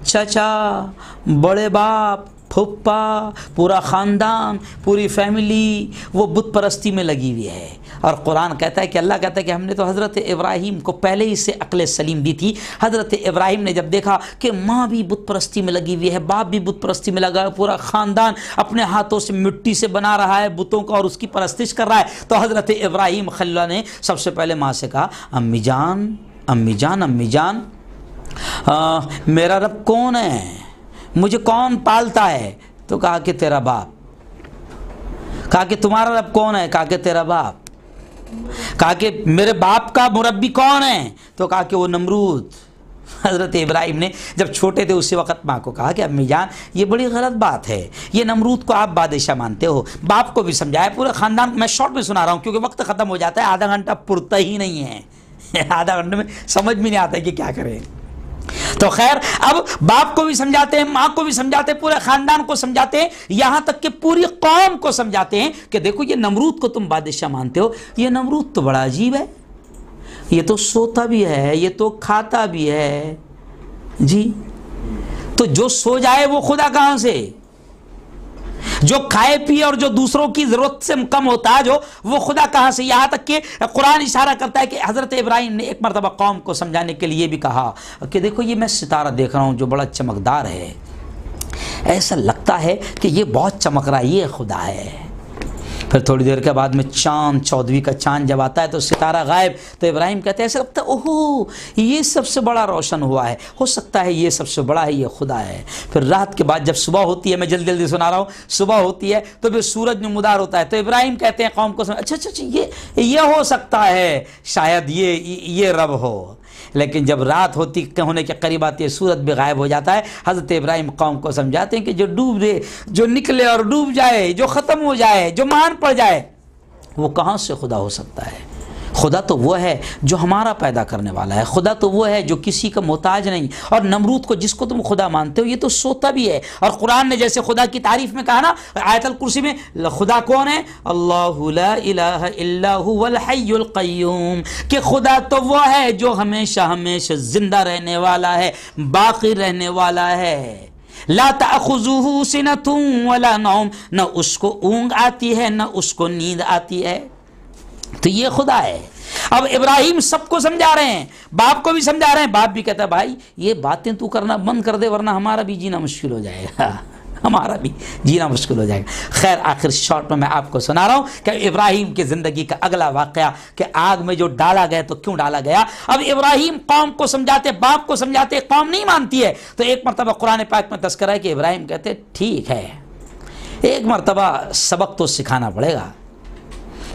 چچا، بڑے باپ، پھپھا، پورا خاندان، پوری فیملی وہ بت پرستی میں لگی ہوئی ہے۔ اور قرآن کہتا ہے کہ اللہ کہتا ہے کہ ہم نے تو حضرت ابراہیم کو پہلے ہی سے عقل سلیم دی تھی۔ حضرت ابراہیم نے جب دیکھا کہ ماں بھی بت پرستی میں لگی ہوئی ہے، باپ بھی بت پرستی میں لگا ہے، پورا خاندان اپنے ہاتھوں سے مٹی سے بنا رہا ہے بتوں کو اور اس کی پرستش کر رہا ہے، تو حضرت ابراہیم خلیل اللہ نے سب سے پہلے ماں سے کہا، امی جان، امی جان، امی جان، میرا رب کون ہے؟ مجھے کون پالتا ہے؟ تو کہا کہ تیرا باپ۔ کہا کہ تمہارا رب کون ہے؟ کہا کہ تیرا باپ۔ کہا کہ میرے باپ کا مربی کون ہے؟ تو کہا کہ وہ نمرود۔ حضرت ابراہیم نے جب چھوٹے تھے اسی وقت ماں کو کہا کہ امی جان یہ بڑی غلط بات ہے، یہ نمرود کو آپ بادشاہ مانتے ہو۔ باپ کو بھی سمجھایا، پورے خاندان، میں شارٹ میں سنا رہا ہوں کیونکہ وقت ختم ہو جاتا ہے، آدھا گھنٹہ پورتا ہی نہیں ہے، آدھا گھنٹے میں سمجھ میں نہیں آتا ہے کہ کیا کریں۔ تو خیر، اب باپ کو بھی سمجھاتے ہیں، ماں کو بھی سمجھاتے ہیں، پورے خاندان کو سمجھاتے ہیں، یہاں تک کہ پوری قوم کو سمجھاتے ہیں کہ دیکھو یہ نمرود کو تم بادشاہ مانتے ہو، یہ نمرود تو بڑا عجیب ہے، یہ تو سوتا بھی ہے، یہ تو کھاتا بھی ہے جی، تو جو سو جائے وہ خدا کہاں سے؟ جو کھائے پیے اور جو دوسروں کی ضرورت سے کم ہوتا ہے جو، وہ خدا کہاں سے؟ یہاں تک کہ قرآن اشارہ کرتا ہے کہ حضرت ابراہیم نے ایک مرتبہ قوم کو سمجھانے کے لیے بھی کہا کہ دیکھو یہ میں ستارہ دیکھ رہا ہوں جو بڑا چمکدار ہے، ایسا لگتا ہے کہ یہ بہت چمک رہا ہے، یہ خدا ہے۔ پھر تھوڑی دیر کے بعد میں چاند، 14ویں کا چاند جب آتا ہے تو ستارہ غائب، تو ابراہیم کہتے ہیں ایسا لگتا ہے اوہو یہ سب سے بڑا روشن ہوا ہے، ہو سکتا ہے یہ سب سے بڑا ہے، یہ خدا ہے۔ پھر رات کے بعد جب صبح ہوتی ہے، میں جلدی جلدی سنا رہا ہوں، صبح ہوتی ہے تو پھر سورج نمودار ہوتا ہے، تو ابراہیم کہتے ہیں قوم کو اچھا یہ ہو سکتا ہے شاید یہ رب ہو۔ لیکن جب رات ہونے کے قریب آتی ہے، سورج بھی غائب ہو جاتا ہے، حضرت ابراہیم قوم کو سمجھاتے ہیں کہ جو ڈوب دے، جو نکلے اور ڈوب جائے، جو ختم ہو جائے، جو مان پڑ جائے، وہ کہاں سے خدا ہو سکتا ہے؟ خدا تو وہ ہے جو ہمارا پیدا کرنے والا ہے، خدا تو وہ ہے جو کسی کا محتاج نہیں۔ اور نمرود کو جس کو تم خدا مانتے ہو یہ تو سوتا بھی ہے، اور قرآن نے جیسے خدا کی تعریف میں کہا نا آیت الکرسی میں، خدا کون ہے؟ اللہ لا الہ الا هو الحی القیوم، کہ خدا تو وہ ہے جو ہمیشہ ہمیشہ زندہ رہنے والا ہے، باقی رہنے والا ہے۔ لا تأخذہ سنۃ ولا نوم، نہ اس کو اونگ آتی ہے نہ اس کو نیند آتی ہے، تو یہ خدا ہے۔ اب ابراہیم سب کو سمجھا رہے ہیں، باپ کو بھی سمجھا رہے ہیں، باپ بھی کہتا ہے بھائی یہ باتیں تو کرنا بند کر دے ورنہ ہمارا بھی جینا مشکل ہو جائے گا، ہمارا بھی جینا مشکل ہو جائے گا۔ خیر آخر شارٹ میں آپ کو سنا رہا ہوں کہ ابراہیم کی زندگی کا اگلا واقعہ کہ آگ میں جو ڈالا گیا تو کیوں ڈالا گیا۔ اب ابراہیم قوم کو سمجھاتے، باپ کو سمجھاتے، قوم نہیں مانتی ہے، تو ایک مرتبہ قرآن پاک میں تذکرہ ہے کہ ابراہیم کہتے ٹھیک ہے ایک مرتبہ سبق تو سکھانا پڑے گا۔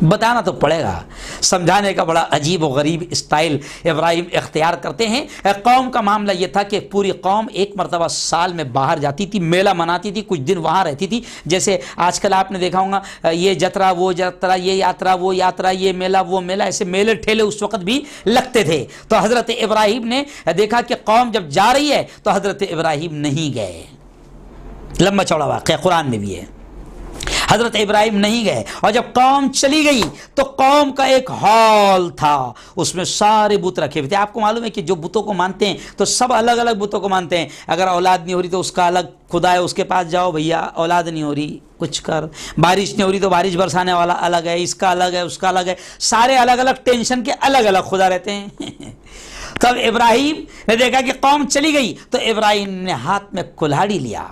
بتانا تو پڑے گا۔ سمجھانے کا بڑا عجیب و غریب اسٹائل ابراہیم اختیار کرتے ہیں۔ قوم کا معاملہ یہ تھا کہ پوری قوم ایک مرتبہ سال میں باہر جاتی تھی، میلہ مناتی تھی، کچھ دن وہاں رہتی تھی۔ جیسے آج کل آپ نے دیکھا ہوگا یہ جترا وہ جترا، یہ یاترا وہ یاترا، یہ میلہ وہ میلہ، ایسے میلے ٹھیلے اس وقت بھی لگتے تھے۔ تو حضرت ابراہیم نے دیکھا کہ قوم جب جا رہی ہے تو حضرت ابراہیم نہیں گئے۔ لمبا چوڑا واقعہ قرآن میں بھی ہے، حضرت ابراہیم نہیں گئے، اور جب قوم چلی گئی تو قوم کا ایک ہال تھا، اس میں سارے بت رکھے ہوئے تھے۔ آپ کو معلوم ہے کہ جو بتوں کو مانتے ہیں تو سب الگ الگ بتوں کو مانتے ہیں۔ اگر اولاد نہیں ہو رہی تو اس کا الگ خدا ہے، اس کے پاس جاؤ، بھیا اولاد نہیں ہو رہی کچھ کر، بارش نہیں ہو رہی تو بارش برسانے والا الگ ہے، اس کا الگ ہے، اس کا الگ ہے، سارے الگ الگ ٹینشن کے الگ الگ خدا رہتے ہیں۔ تب ابراہیم نے دیکھا کہ قوم چلی گئی تو ابراہیم نے ہاتھ میں کلہاڑی لیا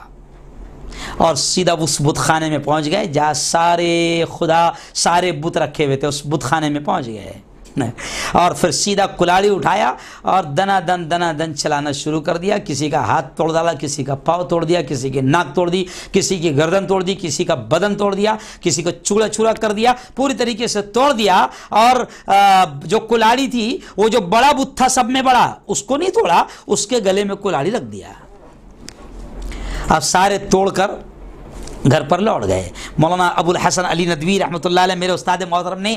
اور سیدھا اس بت خانے میں پہنچ گئے جہاں سارے خدا سارے بت رکھے ہوئے تھے، اس بت خانے میں پہنچ گئے اور پھر سیدھا کلاڑی اٹھایا اور دنا دن چلانا شروع کر دیا۔ کسی کا ہاتھ توڑ ڈالا، کسی کا پاؤں توڑ دیا، کسی کی ناک توڑ دی، کسی کی گردن توڑ دی، کسی کا بدن توڑ دیا، کسی کو چوڑا چوڑا کر دیا، پوری طریقے سے توڑ دیا۔ اور جو کلاڑی تھی، وہ جو بڑا بت تھا سب میں بڑا، اس کو نہیں توڑا، اس کے گلے میں کلاڑی رکھ دیا۔ اب سارے توڑ کر گھر پر لوٹ گئے۔ مولانا ابو الحسن علی ندوی رحمۃ اللہ علیہ میرے استاد محترم نے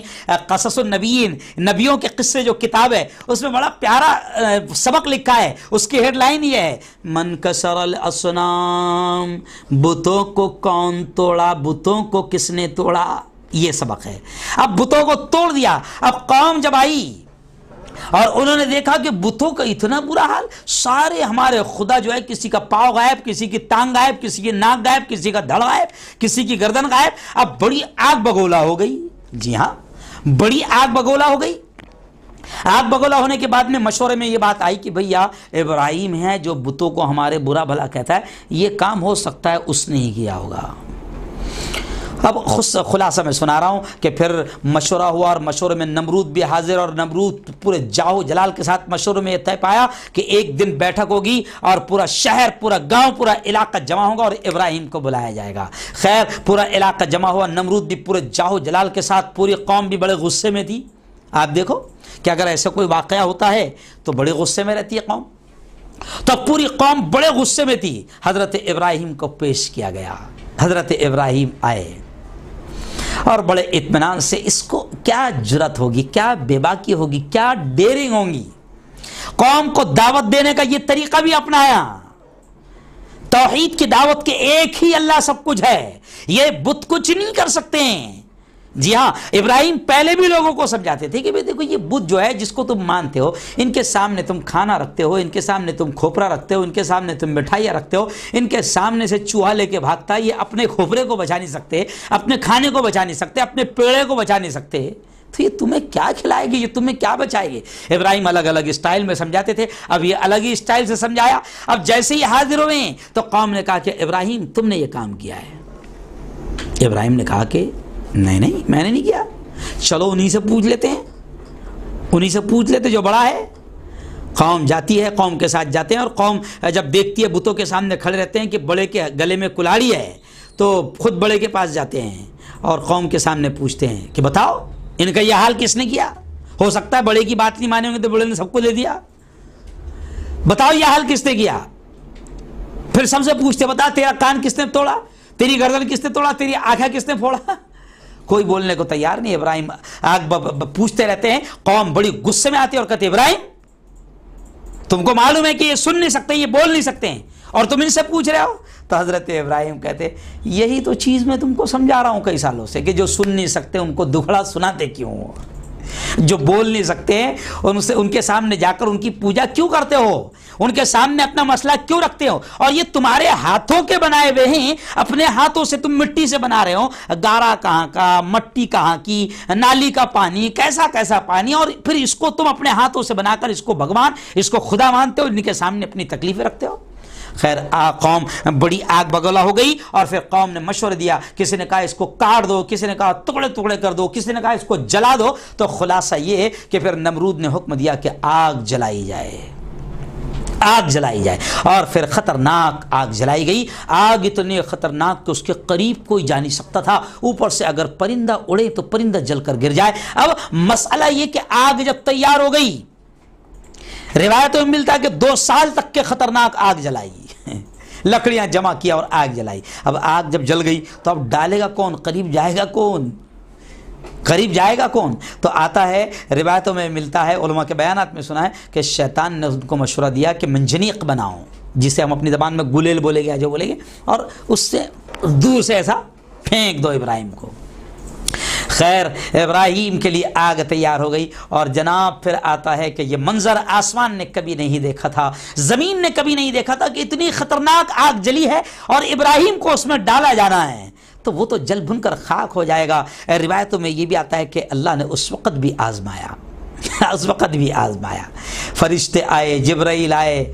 قصص النبیین، نبیوں کے قصے جو کتاب ہے اس میں بڑا پیارا سبق لکھا ہے۔ اس کی ہیڈ لائن یہ ہے، من کسر الاصنام، بتوں کو کون توڑا، بتوں کو کس نے توڑا، یہ سبق ہے۔ اب بتوں کو توڑ دیا۔ اب قوم جب آئی اور انہوں نے دیکھا کہ بتوں کا اتنا برا حال، سارے ہمارے خدا جو ہے، کسی کا پاؤں غائب، کسی کی ٹانگ غائب، کسی کی ناک غائب، کسی کا دھڑ غائب، کسی کی گردن غائب۔ اب بڑی آگ بگولا ہو گئی۔ جی ہاں، بڑی آگ بگولا ہو گئی۔ آگ بگولا ہونے کے بعد میں مشورے میں یہ بات آئی کہ بھیا ابراہیم ہے جو بتوں کو ہمارے برا بھلا کہتا ہے، یہ کام ہو سکتا ہے اس نے ہی کیا ہوگا۔ اب خلاصہ میں سنا رہا ہوں کہ پھر مشورہ ہوا، اور مشورے میں نمرود بھی حاضر، اور نمرود پورے جاہو جلال کے ساتھ مشورے میں یہ طے پایا کہ ایک دن بیٹھک ہوگی اور پورا شہر، پورا گاؤں، پورا علاقہ جمع ہوگا اور ابراہیم کو بلایا جائے گا۔ خیر پورا علاقہ جمع ہوا، نمرود بھی پورے جاہو جلال کے ساتھ، پوری قوم بھی بڑے غصے میں تھی۔ آپ دیکھو کہ اگر ایسا کوئی واقعہ ہوتا ہے تو بڑے غصے میں رہتی ہے قوم، تو پوری قوم بڑے غصے میں تھی۔ حضرت ابراہیم کو پیش کیا گیا، حضرت ابراہیم آئے اور بڑے اطمینان سے، اس کو کیا جرت ہوگی، کیا بے باکی ہوگی، کیا ڈیرنگ ہوگی، قوم کو دعوت دینے کا یہ طریقہ بھی اپنایا۔ توحید کی دعوت کے ایک ہی اللہ سب کچھ ہے، یہ بت کچھ نہیں کر سکتے ہیں۔ جی ہاں، ابراہیم پہلے بھی لوگوں کو سمجھاتے تھے کہ دیکھو یہ بت جو ہے جس کو تم مانتے ہو، ان کے سامنے تم کھانا رکھتے ہو، ان کے سامنے تم کھوپرا رکھتے ہو، ان کے سامنے تم مٹھائیاں رکھتے ہو، ان کے سامنے سے چوہا لے کے بھاگتا ہے، یہ اپنے کھوپرے کو بچا نہیں سکتے، اپنے کھانے کو بچا نہیں سکتے، اپنے پیڑے کو بچا نہیں سکتے، تو یہ تمہیں کیا کھلائے گی، یہ تمہیں کیا بچائے گی۔ ابراہیم الگ الگ اسٹائل میں سمجھاتے تھے، اب یہ الگ ہی اسٹائل سے سمجھایا۔ اب جیسے ہی حاضر ہوئے تو قوم نے کہا کہ ابراہیم تم نے یہ کام کیا ہے۔ ابراہیم نے کہا کہ نہیں میں نے نہیں کیا، چلو انہی سے پوچھ لیتے ہیں، انہی سے پوچھ لیتے جو بڑا ہے۔ قوم جاتی ہے، قوم کے ساتھ جاتے ہیں، اور قوم جب دیکھتی ہے بتوں کے سامنے کھڑے رہتے ہیں کہ بڑے کے گلے میں کلاڑی ہے، تو خود بڑے کے پاس جاتے ہیں اور قوم کے سامنے پوچھتے ہیں کہ بتاؤ ان کا یہ حال کس نے کیا۔ ہو سکتا ہے بڑے کی بات نہیں مانے ہوں گے تو بڑے نے سب کو دے دیا، بتاؤ یہ حال کس نے کیا۔ پھر سب سے پوچھتے، بتا تیرا کان کس نے توڑا، تیری گردن کس نے توڑا، تیری آنکھیں کس نے پھوڑا۔ کوئی بولنے کو تیار نہیں۔ ابراہیم پوچھتے رہتے ہیں، قوم بڑی غصے میں آتی ہے اور کہتے ابراہیم تم کو معلوم ہے کہ یہ سن نہیں سکتے، یہ بول نہیں سکتے ہیں، اور تم ان سے پوچھ رہے ہو۔ تو حضرت ابراہیم کہتے یہی تو چیز میں تم کو سمجھا رہا ہوں کئی سالوں سے کہ جو سن نہیں سکتے ان کو دکھڑا سناتے کیوں ہو، جو بول نہیں سکتے ان کے سامنے جا کر ان کی پوجا کیوں کرتے ہو، ان کے سامنے اپنا مسئلہ کیوں رکھتے ہو، اور یہ تمہارے ہاتھوں کے بنائے ہوئے ہیں، اپنے ہاتھوں سے تم مٹی سے بنا رہے ہو، گارا کہاں کا، مٹی کہاں کی، نالی کا پانی، کیسا پانی، اور پھر اس کو تم اپنے ہاتھوں سے بنا کر اس کو بھگوان، اس کو خدا مانتے ہو، ان کے سامنے اپنی تکلیفیں رکھتے ہو۔ خیر قوم بڑی آگ بگولا ہو گئی، اور پھر قوم نے مشورہ دیا، کسی نے کہا اس کو کاٹ دو، کسی نے کہا ٹکڑے ٹکڑے کر دو، کسی نے کہا اس کو جلا دو۔ تو خلاصہ یہ ہے کہ پھر نمرود نے حکم دیا کہ آگ جلائی جائے، آگ جلائی جائے، اور پھر خطرناک آگ جلائی گئی۔ آگ اتنے خطرناک کہ اس کے قریب کوئی جا نہیں سکتا تھا، اوپر سے اگر پرندہ اڑے تو پرندہ جل کر گر جائے۔ اب مسئلہ یہ کہ آگ جب تیار ہو گئی، روایتوں میں ملتا ہے کہ 2 سال تک کے خطرناک آگ جلائی، لکڑیاں جمع کیا اور آگ جلائی۔ اب آگ جب جل گئی تو اب ڈالے گا کون، قریب جائے گا کون، قریب جائے گا کون؟ تو آتا ہے روایتوں میں ملتا ہے، علماء کے بیانات میں سنا ہے کہ شیطان نے ان کو مشورہ دیا کہ منجنیق بناؤ، جسے ہم اپنی زبان میں گلیل بولے گے، جو بولے گے، اور اس سے دور سے ایسا پھینک دو ابراہیم کو۔ خیر ابراہیم کے لیے آگ تیار ہو گئی، اور جناب پھر آتا ہے کہ یہ منظر آسمان نے کبھی نہیں دیکھا تھا، زمین نے کبھی نہیں دیکھا تھا کہ اتنی خطرناک آگ جلی ہے اور ابراہیم کو اس میں ڈالا جانا ہے، تو وہ تو جل بھن کر خاک ہو جائے گا۔ روایتوں میں یہ بھی آتا ہے کہ اللہ نے اس وقت بھی آزمایا، اس وقت بھی آزمایا، فرشتے آئے، جبرائیل آئے،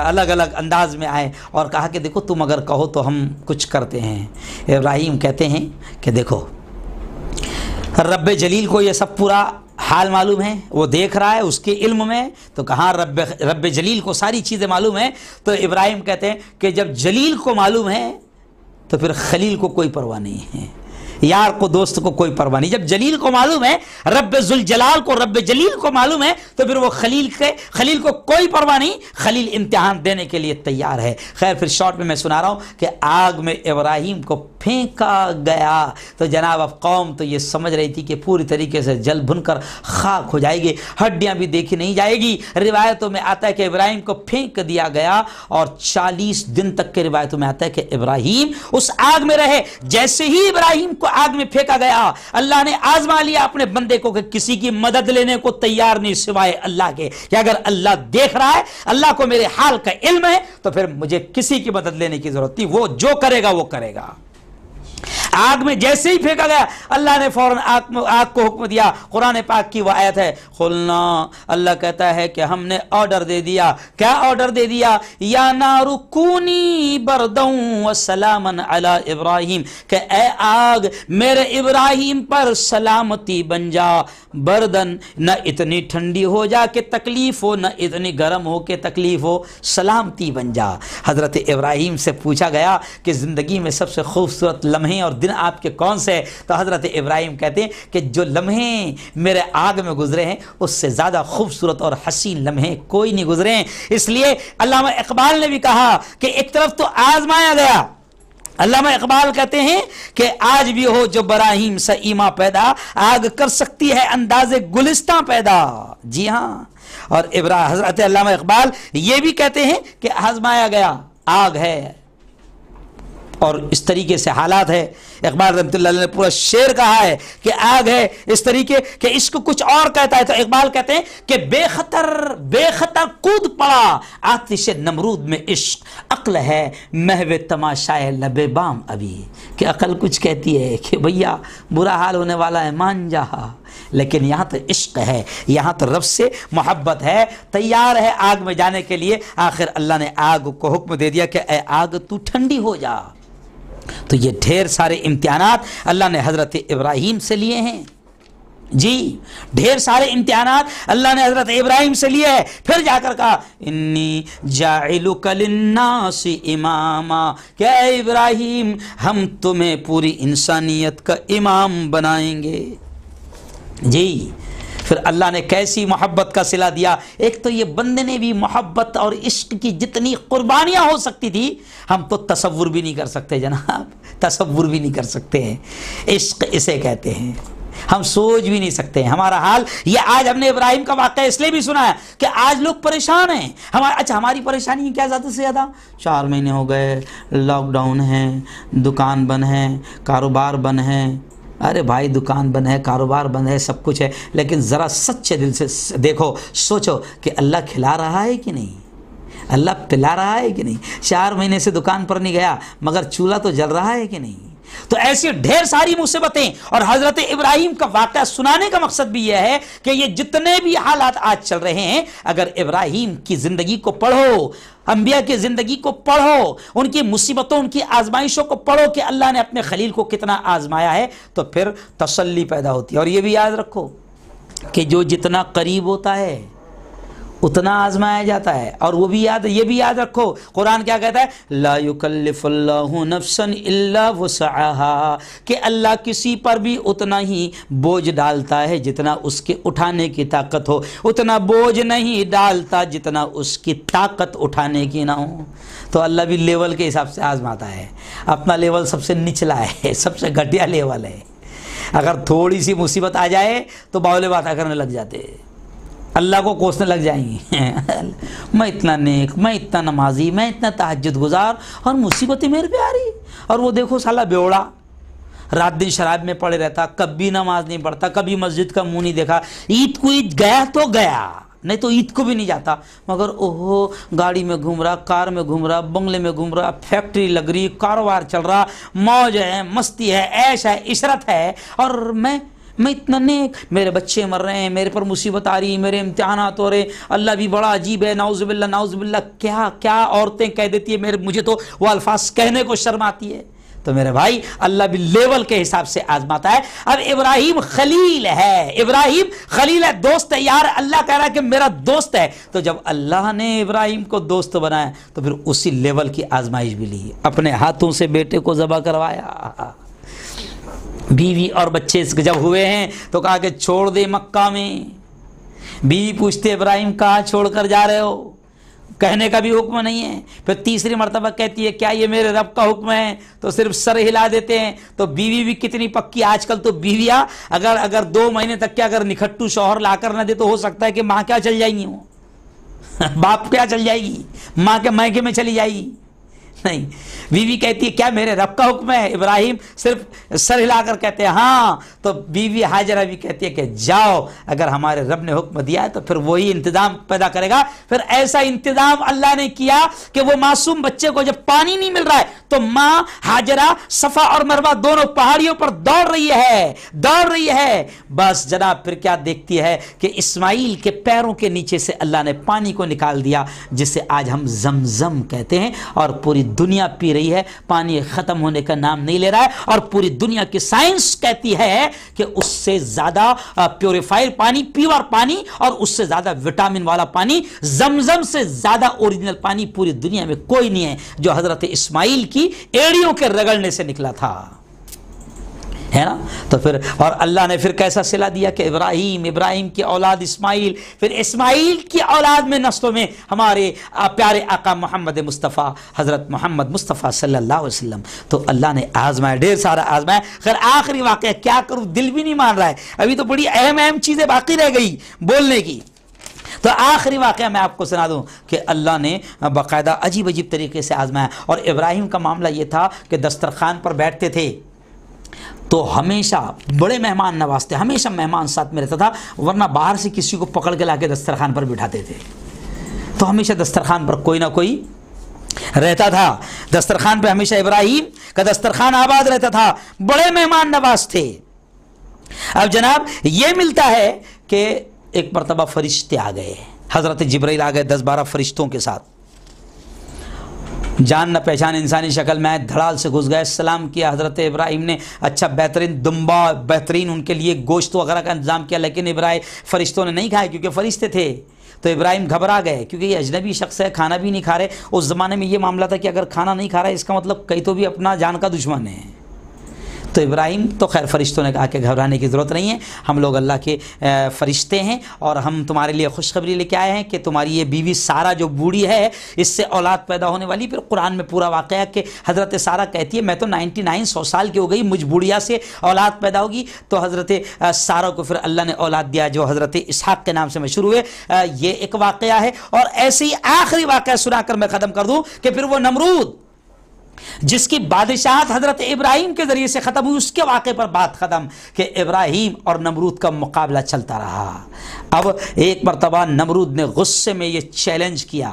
الگ الگ انداز میں آئے اور کہا کہ دیکھو تم اگر کہو تو ہم کچھ کرتے ہیں۔ ابراہیم کہتے ہیں کہ دیکھو رب جلیل کو یہ سب پورا حال معلوم ہے، وہ دیکھ رہا ہے، اس کے علم میں، تو کہاں رب جلیل کو ساری چیزیں معلوم ہیں۔ تو ابراہیم کہتے ہیں کہ جب جلیل کو معلوم ہے تو پھر خلیل کو کوئی پرواہ نہیں ہے، یار کو، دوست کو کوئی پرواہ نہیں۔ جب جلیل کو معلوم ہے، رب ذوالجلال کو، رب جلیل کو معلوم ہے، تو پھر وہ خلیل کو کوئی پرواہ نہیں، خلیل امتحان دینے کے لیے تیار ہے۔ خیر پھر شارٹ میں سنا رہا ہوں کہ آگ میں ابراہیم کو پھینکا گیا تو جناب اب قوم تو یہ سمجھ رہی تھی کہ پوری طریقے سے جل بھن کر خاک ہو جائے گی، ہڈیاں بھی دیکھی نہیں جائے گی۔ روایتوں میں آتا ہے کہ ابراہیم کو پھینک دیا گیا اور 40 دن تک کے روایتوں میں آتا ہے کہ ابراہیم اس آگ میں رہے۔ جیسے ہی ابراہیم کو آگ میں پھینکا گیا، اللہ نے آزما لیا اپنے بندے کو کہ کسی کی مدد لینے کو تیار نہیں سوائے اللہ کے، کہ اگر اللہ دیکھ رہا ہے، اللہ کو میرے حال کا علم ہے، تو پھر مجھے کسی کی مدد لینے کی ضرورت نہیں، وہ جو کرے گا وہ کرے گا۔ آگ میں جیسے ہی پھینکا گیا، اللہ نے فوراً آگ کو حکم دیا۔ قرآن پاک کی وہ آیت ہے، قلنا، اللہ کہتا ہے کہ ہم نے آرڈر دے دیا۔ کیا آرڈر دے دیا؟ یا نار کونی برداً وسلاما علی ابراہیم، کہ اے آگ میرے ابراہیم پر سلامتی بن جا، بردن، نہ اتنی ٹھنڈی ہو جا کہ تکلیف ہو، نہ اتنی گرم ہو کہ تکلیف ہو، سلامتی بن جا۔ حضرت ابراہیم سے پوچھا گیا کہ زندگی میں سب سے خوبصورت لمحے اور دن آپ کے کون سے؟ تو حضرت ابراہیم کہتے ہیں کہ جو لمحے میرے آگ میں گزرے ہیں اس سے زیادہ خوبصورت اور حسین لمحے کوئی نہیں گزرے ہیں۔ اس لیے علامہ اقبال نے بھی کہا کہ ایک طرف تو آزمایا گیا، علامہ اقبال کہتے ہیں کہ آج بھی ہو جو براہیم سے ایما پیدا، آگ کر سکتی ہے انداز گلستاں پیدا۔ جی ہاں، اور حضرت علامہ اقبال یہ بھی کہتے ہیں کہ آزمایا گیا، آگ ہے، اور اس طریقے سے حالات ہے۔ اقبال رحمۃ اللہ علیہ نے پورا شعر کہا ہے کہ آگ ہے، اس طریقے کہ عشق کچھ اور کہتا ہے۔ تو اقبال کہتے ہیں کہ بے خطر کود پڑا آتش نمرود میں عشق، عقل ہے محو تماشائے لب بام ابھی، کہ عقل کچھ کہتی ہے کہ بھیا برا حال ہونے والا ہے، مان جا، لیکن یہاں تو عشق ہے، یہاں تو رب سے محبت ہے، تیار ہے آگ میں جانے کے لیے۔ آخر اللہ نے آگ کو حکم دے دیا کہ اے آگ تو ٹھنڈی ہو جا۔ تو یہ ڈھیر سارے امتحانات اللہ نے حضرت ابراہیم سے لیے ہیں، جی ڈھیر سارے امتحانات اللہ نے حضرت ابراہیم سے لیے ہیں۔ پھر جا کر کہا انی جاعلک للناس اماما، کہ اے ابراہیم ہم تمہیں پوری انسانیت کا امام بنائیں گے۔ جی پھر اللہ نے کیسی محبت کا صلہ دیا۔ ایک تو یہ بندے نے بھی محبت اور عشق کی جتنی قربانیاں ہو سکتی تھی ہم تو تصور بھی نہیں کر سکتے جناب، تصور بھی نہیں کر سکتے ہیں۔ عشق اسے کہتے ہیں، ہم سوچ بھی نہیں سکتے ہیں ہمارا حال۔ یہ آج ہم نے ابراہیم کا واقعہ اس لیے بھی سنا ہے کہ آج لوگ پریشان ہیں۔ اچھا ہماری پریشانی کیا زیادہ سے زیادہ؟ 4 مہینے ہو گئے، لاک ڈاؤن ہے، دکان بند ہے، کاروبار بند ہے۔ ارے بھائی دکان بند ہے، کاروبار بند ہے، سب کچھ ہے، لیکن ذرا سچے دل سے دیکھو، سوچو کہ اللہ کھلا رہا ہے کہ نہیں، اللہ پلا رہا ہے کہ نہیں۔ 4 مہینے سے دکان پر نہیں گیا مگر چولہا تو جل رہا ہے کہ نہیں۔ تو ایسی ڈھیر ساری مصیبتیں، اور حضرت ابراہیم کا واقعہ سنانے کا مقصد بھی یہ ہے کہ یہ جتنے بھی حالات آج چل رہے ہیں، اگر ابراہیم کی زندگی کو پڑھو، انبیاء کی زندگی کو پڑھو، ان کی مصیبتوں، ان کی آزمائشوں کو پڑھو کہ اللہ نے اپنے خلیل کو کتنا آزمایا ہے، تو پھر تسلی پیدا ہوتی ہے۔ اور یہ بھی یاد رکھو کہ جو جتنا قریب ہوتا ہے اتنا آزمایا جاتا ہے. اور وہ بھی یہ بھی یاد رکھو قرآن کیا کہتا ہے, لا یکلف اللہ نفسا الا وسعها, کہ اللہ کسی پر بھی اتنا ہی بوجھ ڈالتا ہے جتنا اس کے اٹھانے کی طاقت ہو, اتنا بوجھ نہیں ڈالتا جتنا اس کی طاقت اٹھانے کی نہ ہو. تو اللہ بھی لیول کے حساب سے آزماتا ہے. اپنا لیول سب سے نچلا ہے, سب سے گھٹیا لیول ہے. اگر تھوڑی سی مصیبت آ جائے تو باولے باتیں کرنے لگ جاتے, اللہ کو کوسنے لگ جائیں گے. میں اتنا نیک, میں اتنا نمازی, میں اتنا تہجد گزار, اور مصیبتیں میرے پہ آ رہی. اور وہ دیکھو سالہ بیوڑا رات دن شراب میں پڑے رہتا, کبھی نماز نہیں پڑھتا, کبھی مسجد کا منہ نہیں دیکھا. عید کو عید گیا تو گیا, نہیں تو عید کو بھی نہیں جاتا, مگر اوہو گاڑی میں گھوم رہا, کار میں گھوم رہا, بنگلے میں گھوم رہا, فیکٹری لگ رہی, کاروبار چل رہا, موج ہے, مستی ہے, عیش ہے, عشرت ہے. اور میں اتنا نیک, میرے بچے مر رہے ہیں, میرے پر مصیبت آ رہی, میرے امتحانات ہو رہے, اللہ بھی بڑا عجیب ہے, نعوذ باللہ نعوذ باللہ. کیا کیا عورتیں کہہ دیتی ہے, مجھے تو وہ الفاظ کہنے کو شرم آتی ہے. تو میرے بھائی اللہ بھی لیول کے حساب سے آزماتا ہے. اب ابراہیم خلیل ہے, ابراہیم خلیل ہے, دوست ہے. یار اللہ کہہ رہا ہے کہ میرا دوست ہے. تو جب اللہ نے ابراہیم کو دوست بنایا تو پھر اسی لیول کی آزمائش بھی لی. اپنے ہاتھوں سے بیٹے کو ذبح کروایا. بیوی اور بچے جب ہوئے ہیں تو کہا کہ چھوڑ دے مکہ میں. بیوی پوچھتے ابراہیم کہاں چھوڑ کر جا رہے ہو, کہنے کا بھی حکم نہیں ہے. پھر تیسری مرتبہ کہتی ہے کیا یہ میرے رب کا حکم ہے, تو صرف سر ہلا دیتے ہیں. تو بیوی بھی کتنی پکی, آج کل تو بیویاں اگر 2 مہینے تک کے اگر نکھٹو شوہر لا کر نہ دے تو ہو سکتا ہے کہ ماں کیا چل جائیں گی, باپ کیا چل جائے گی, ماں کے میکے میں چلی جائے گی. نہیں, بیوی کہتی ہے کیا میرے رب کا حکم ہے. ابراہیم صرف سر ہلا کر کہتے ہیں ہاں. تو بیوی ہاجرہ بھی کہتی ہے کہ جاؤ, اگر ہمارے رب نے حکم دیا ہے تو پھر وہی انتظام پیدا کرے گا. پھر ایسا انتظام اللہ نے کیا کہ وہ معصوم بچے کو جب پانی نہیں مل رہا ہے تو ماں ہاجرہ صفا اور مروہ دونوں پہاڑیوں پر دوڑ رہی ہے. بس جناب پھر کیا دیکھتی ہے کہ اسماعیل کے پیروں کے نیچے سے اللہ نے پانی کو نکال دیا, جسے آج ہم زمزم کہتے ہیں. اور پوری دنیا پی رہی ہے, پانی ختم ہونے کا نام نہیں لے رہا ہے. اور پوری دنیا کی سائنس کہتی ہے کہ اس سے زیادہ پیوریفائر پانی, پیور پانی, اور اس سے زیادہ وٹامن والا پانی, زمزم سے زیادہ اوریجنل پانی پوری دنیا میں کوئی نہیں ہے, جو حضرت اسماعیل کی ایڑیوں کے رگڑنے سے نکلا تھا, ہے نا. تو پھر اور اللہ نے پھر کیسا صلہ دیا کہ ابراہیم کی اولاد اسماعیل, پھر اسماعیل کی اولاد میں نسلوں میں ہمارے پیارے آقا محمد مصطفیٰ حضرت محمد مصطفیٰ صلی اللہ علیہ وسلم. تو اللہ نے آزمایا, ڈھیر سارا آزمایا. خیر آخری واقعہ کیا کروں, دل بھی نہیں مان رہا ہے, ابھی تو بڑی اہم چیزیں باقی رہ گئی بولنے کی. تو آخری واقعہ میں آپ کو سنا دوں کہ اللہ نے باقاعدہ عجیب طریقے سے آزمایا. اور ابراہیم کا معاملہ یہ تھا کہ دسترخوان پر بیٹھتے تھے تو ہمیشہ بڑے مہمان نوازتے, ہمیشہ مہمان ساتھ میں رہتا تھا, ورنہ باہر سے کسی کو پکڑ کے لا کے دسترخوان پر بٹھاتے تھے. تو ہمیشہ دسترخوان پر کوئی نہ کوئی رہتا تھا. دسترخوان پہ ہمیشہ ابراہیم کا دسترخوان آباد رہتا تھا, بڑے مہمان نواز تھے. اب جناب یہ ملتا ہے کہ ایک مرتبہ فرشتے آ گئے, حضرت جبرائیل آ گئے 10-12 فرشتوں کے ساتھ, جان نہ پہچان انسانی شکل میں آئے, دھڑال سے گھس گئے, سلام کیا. حضرت ابراہیم نے اچھا بہترین دمبا, بہترین ان کے لیے گوشت وغیرہ کا انتظام کیا, لیکن فرشتوں نے نہیں کھایا کیونکہ فرشتے تھے. تو ابراہیم گھبرا گئے کیونکہ یہ اجنبی شخص ہے, کھانا بھی نہیں کھا رہے. اس زمانے میں یہ معاملہ تھا کہ اگر کھانا نہیں کھا رہا ہے اس کا مطلب کہیں تو بھی اپنا جان کا دشمن ہے. تو ابراہیم تو خیر فرشتوں نے کہا کہ گھبرانے کی ضرورت نہیں ہے, ہم لوگ اللہ کے فرشتے ہیں اور ہم تمہارے لیے خوشخبری لے کے آئے ہیں کہ تمہاری یہ بیوی سارہ جو بوڑھی ہے اس سے اولاد پیدا ہونے والی. پھر قرآن میں پورا واقعہ ہے کہ حضرت سارہ کہتی ہے میں تو 99 سال کی ہو گئی, مجھ بوڑھیا سے اولاد پیدا ہوگی. تو حضرت سارہ کو پھر اللہ نے اولاد دیا جو حضرت اسحاق کے نام سے مشہور ہوئے. یہ ایک واقعہ ہے. اور ایسے ہی آخری واقعہ سنا کر میں ختم کر دوں کہ پھر وہ نمرود جس کی بادشاہت حضرت ابراہیم کے ذریعے سے ختم ہوئی, اس کے واقعے پر بات ختم کہ ابراہیم اور نمرود کا مقابلہ چلتا رہا. اب ایک مرتبہ نمرود نے غصے میں یہ چیلنج کیا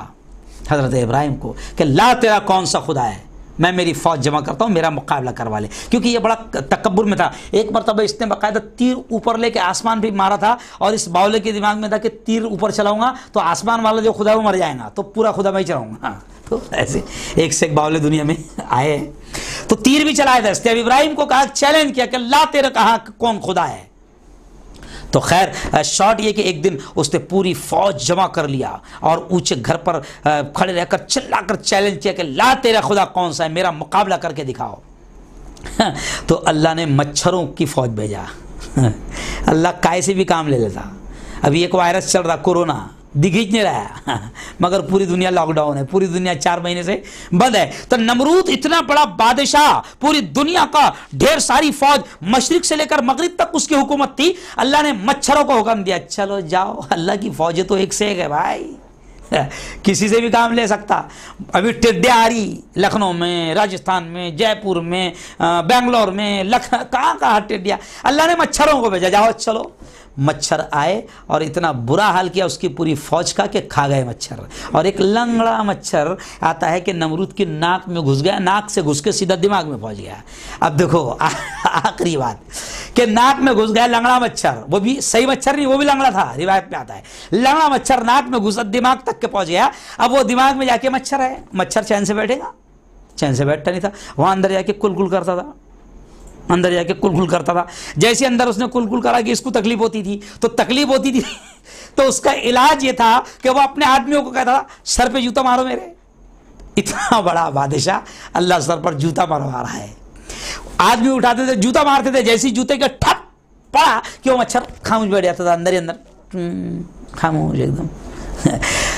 حضرت ابراہیم کو کہ لا تیرا کون سا خدا ہے, میں میری فوج جمع کرتا ہوں, میرا مقابلہ کروا لے. کیونکہ یہ بڑا تکبر میں تھا. ایک مرتبہ اس نے باقاعدہ تیر اوپر لے کے آسمان بھی مارا تھا اور اس باولے کے دماغ میں تھا کہ تیر اوپر چلاؤں گا تو آسمان والا جو خدا ہے وہ مر جائے گا, تو پورا خدا میں ہی چلاؤں گا. تو ایسے ایک سے ایک باولے دنیا میں آئے تو تیر بھی چلائے تھے. اب ابراہیم کو کہا, چیلنج کیا کہ اللہ تیرا کہاں کون خدا ہے. تو خیر شارٹ یہ کہ ایک دن اس نے پوری فوج جمع کر لیا اور اونچے گھر پر کھڑے رہ کر چلا کر چیلنج کیا کہ لا تیرا خدا کون سا ہے، میرا مقابلہ کر کے دکھاؤ۔ تو اللہ نے مچھروں کی فوج بھیجا۔ اللہ کائے سے بھی کام لے لیتا۔ ابھی ایک وائرس چل رہا کورونا، دکھیچ نہیں رہا مگر پوری دنیا لاک ڈاؤن ہے، پوری دنیا 4 مہینے سے بند ہے۔ تو نمرود اتنا بڑا بادشاہ، پوری دنیا کا ڈھیر ساری فوج، مشرق سے لے کر مغرب تک اس کی حکومت تھی۔ اللہ نے مچھروں کو حکم دیا چلو جاؤ، اللہ کی فوجیں تو ایک سے ایک ہے بھائی، کسی سے بھی کام لے سکتا۔ ابھی ٹڈیاں آ رہی لکھنؤ میں، راجستھان میں، جے پور میں، بنگلور میں، کہاں کہاں ٹڈیاں۔ اللہ نے مچھروں کو بھیجا، جاؤ چلو۔ مچھر آئے اور اتنا برا حال کیا اس کی پوری فوج کا کہ کھا گئے مچھر۔ اور ایک لنگڑا مچھر آتا ہے کہ نمرود کی ناک میں گھس گیا، ناک سے گھس کے سیدھا دماغ میں پہنچ گیا۔ اب دیکھو آخری بات کہ ناک میں گھس گیا لنگڑا مچھر، وہ بھی صحیح مچھر نہیں، وہ بھی لنگڑا تھا، روایت میں آتا ہے لنگڑا مچھر ناک میں گھسا دماغ تک کے پہنچ گیا۔ اب وہ دماغ میں جا کے مچھر ہے، مچھر چین سے بیٹھے گا؟ چین سے بیٹھتا نہیں تھا، وہاں اندر جا کے کل کل کرتا تھا، اندر جا کے کل کل کرتا تھا۔ جیسے اندر اس نے کل کل کرا کہ اس کو تکلیف ہوتی تھی تو اس کا علاج یہ تھا کہ وہ اپنے آدمیوں کو کہتا تھا سر پہ جوتا مارو میرے۔ اتنا بڑا بادشاہ اللہ سر پر جوتا مروا رہا ہے۔ آدمی اٹھاتے تھے جوتا مارتے تھے، جیسی جوتے کا ٹھپ پڑا کہ وہ مچھر خاموش بیٹھ جاتا تھا اندر ہی اندر، خاموش ایک دم۔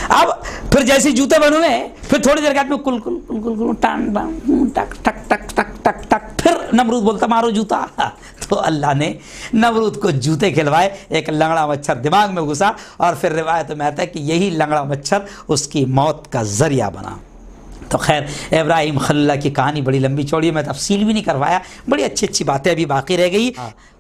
اب پھر جیسے جوتے بنے ہوئے، پھر تھوڑی دیر کے بعد میں کل کل کل کل کل ٹان ٹان ٹک ٹک ٹک ٹک ٹک ٹک، پھر نمرود بولتا مارو جوتا۔ تو اللہ نے نمرود کو جوتے کھلوائے، ایک لنگڑا مچھر دماغ میں گھسا، اور پھر روایت میں آتا ہے کہ یہی لنگڑا مچھر اس کی موت کا ذریعہ بنا۔ تو خیر ابراہیم خلیل اللہ کی کہانی بڑی لمبی چوڑی ہے، میں تفصیل بھی نہیں کروایا، بڑی اچھی اچھی باتیں ابھی باقی رہ گئی۔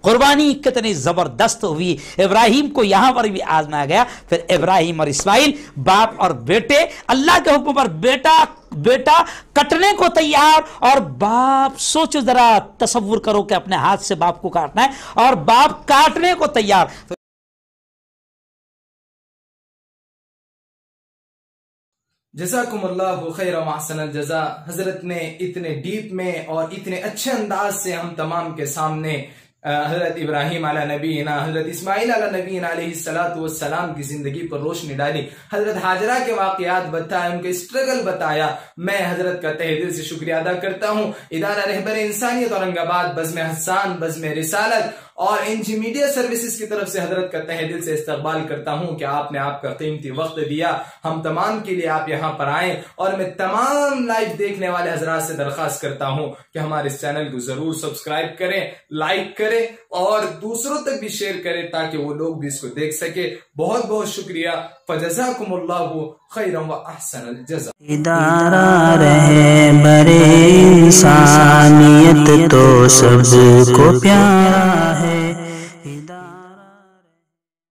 قربانی کتنی زبردست ہوئی، ابراہیم کو یہاں پر بھی آزمایا گیا۔ پھر ابراہیم اور اسماعیل باپ اور بیٹے، اللہ کے حکم پر بیٹا کٹنے کو تیار، اور باپ سوچو ذرا، تصور کرو کہ اپنے ہاتھ سے باپ کو کاٹنا ہے اور باپ کاٹنے کو تیار۔ جزاکم اللہ خیر و احسن الجزا۔ حضرت نے اتنے ڈیپ میں اور اتنے اچھے انداز سے ہم تمام کے سامنے حضرت ابراہیم علیہ نبینا، حضرت اسماعیل علیہ نبینا علیہ السلام کی زندگی پر روشنی ڈالی، حضرت ہاجرہ کے واقعات بتائے، ان کے اسٹرگل بتایا۔ میں حضرت کا تہ دل سے شکریہ ادا کرتا ہوں۔ ادارہ رہبر انسانیت اورنگ آباد، بزم حسان، بزم رسالت اور NG میڈیا سروسز کی طرف سے حضرت کا تہ دل سے استقبال کرتا ہوں کہ آپ نے آپ کا قیمتی وقت دیا ہم تمام کے لیے، آپ یہاں پر آئیں۔ اور میں تمام لائیو دیکھنے والے حضرات سے درخواست کرتا ہوں کہ ہمارے اس چینل کو ضرور سبسکرائب کریں، لائک کریں اور دوسروں تک بھی شیئر کریں تاکہ وہ لوگ بھی اس کو دیکھ سکے۔ بہت بہت شکریہ۔ فجزاکم اللہ خیرا و احسن الجزا۔ ادارہ رہبر انسانیت تو سب کو پیارا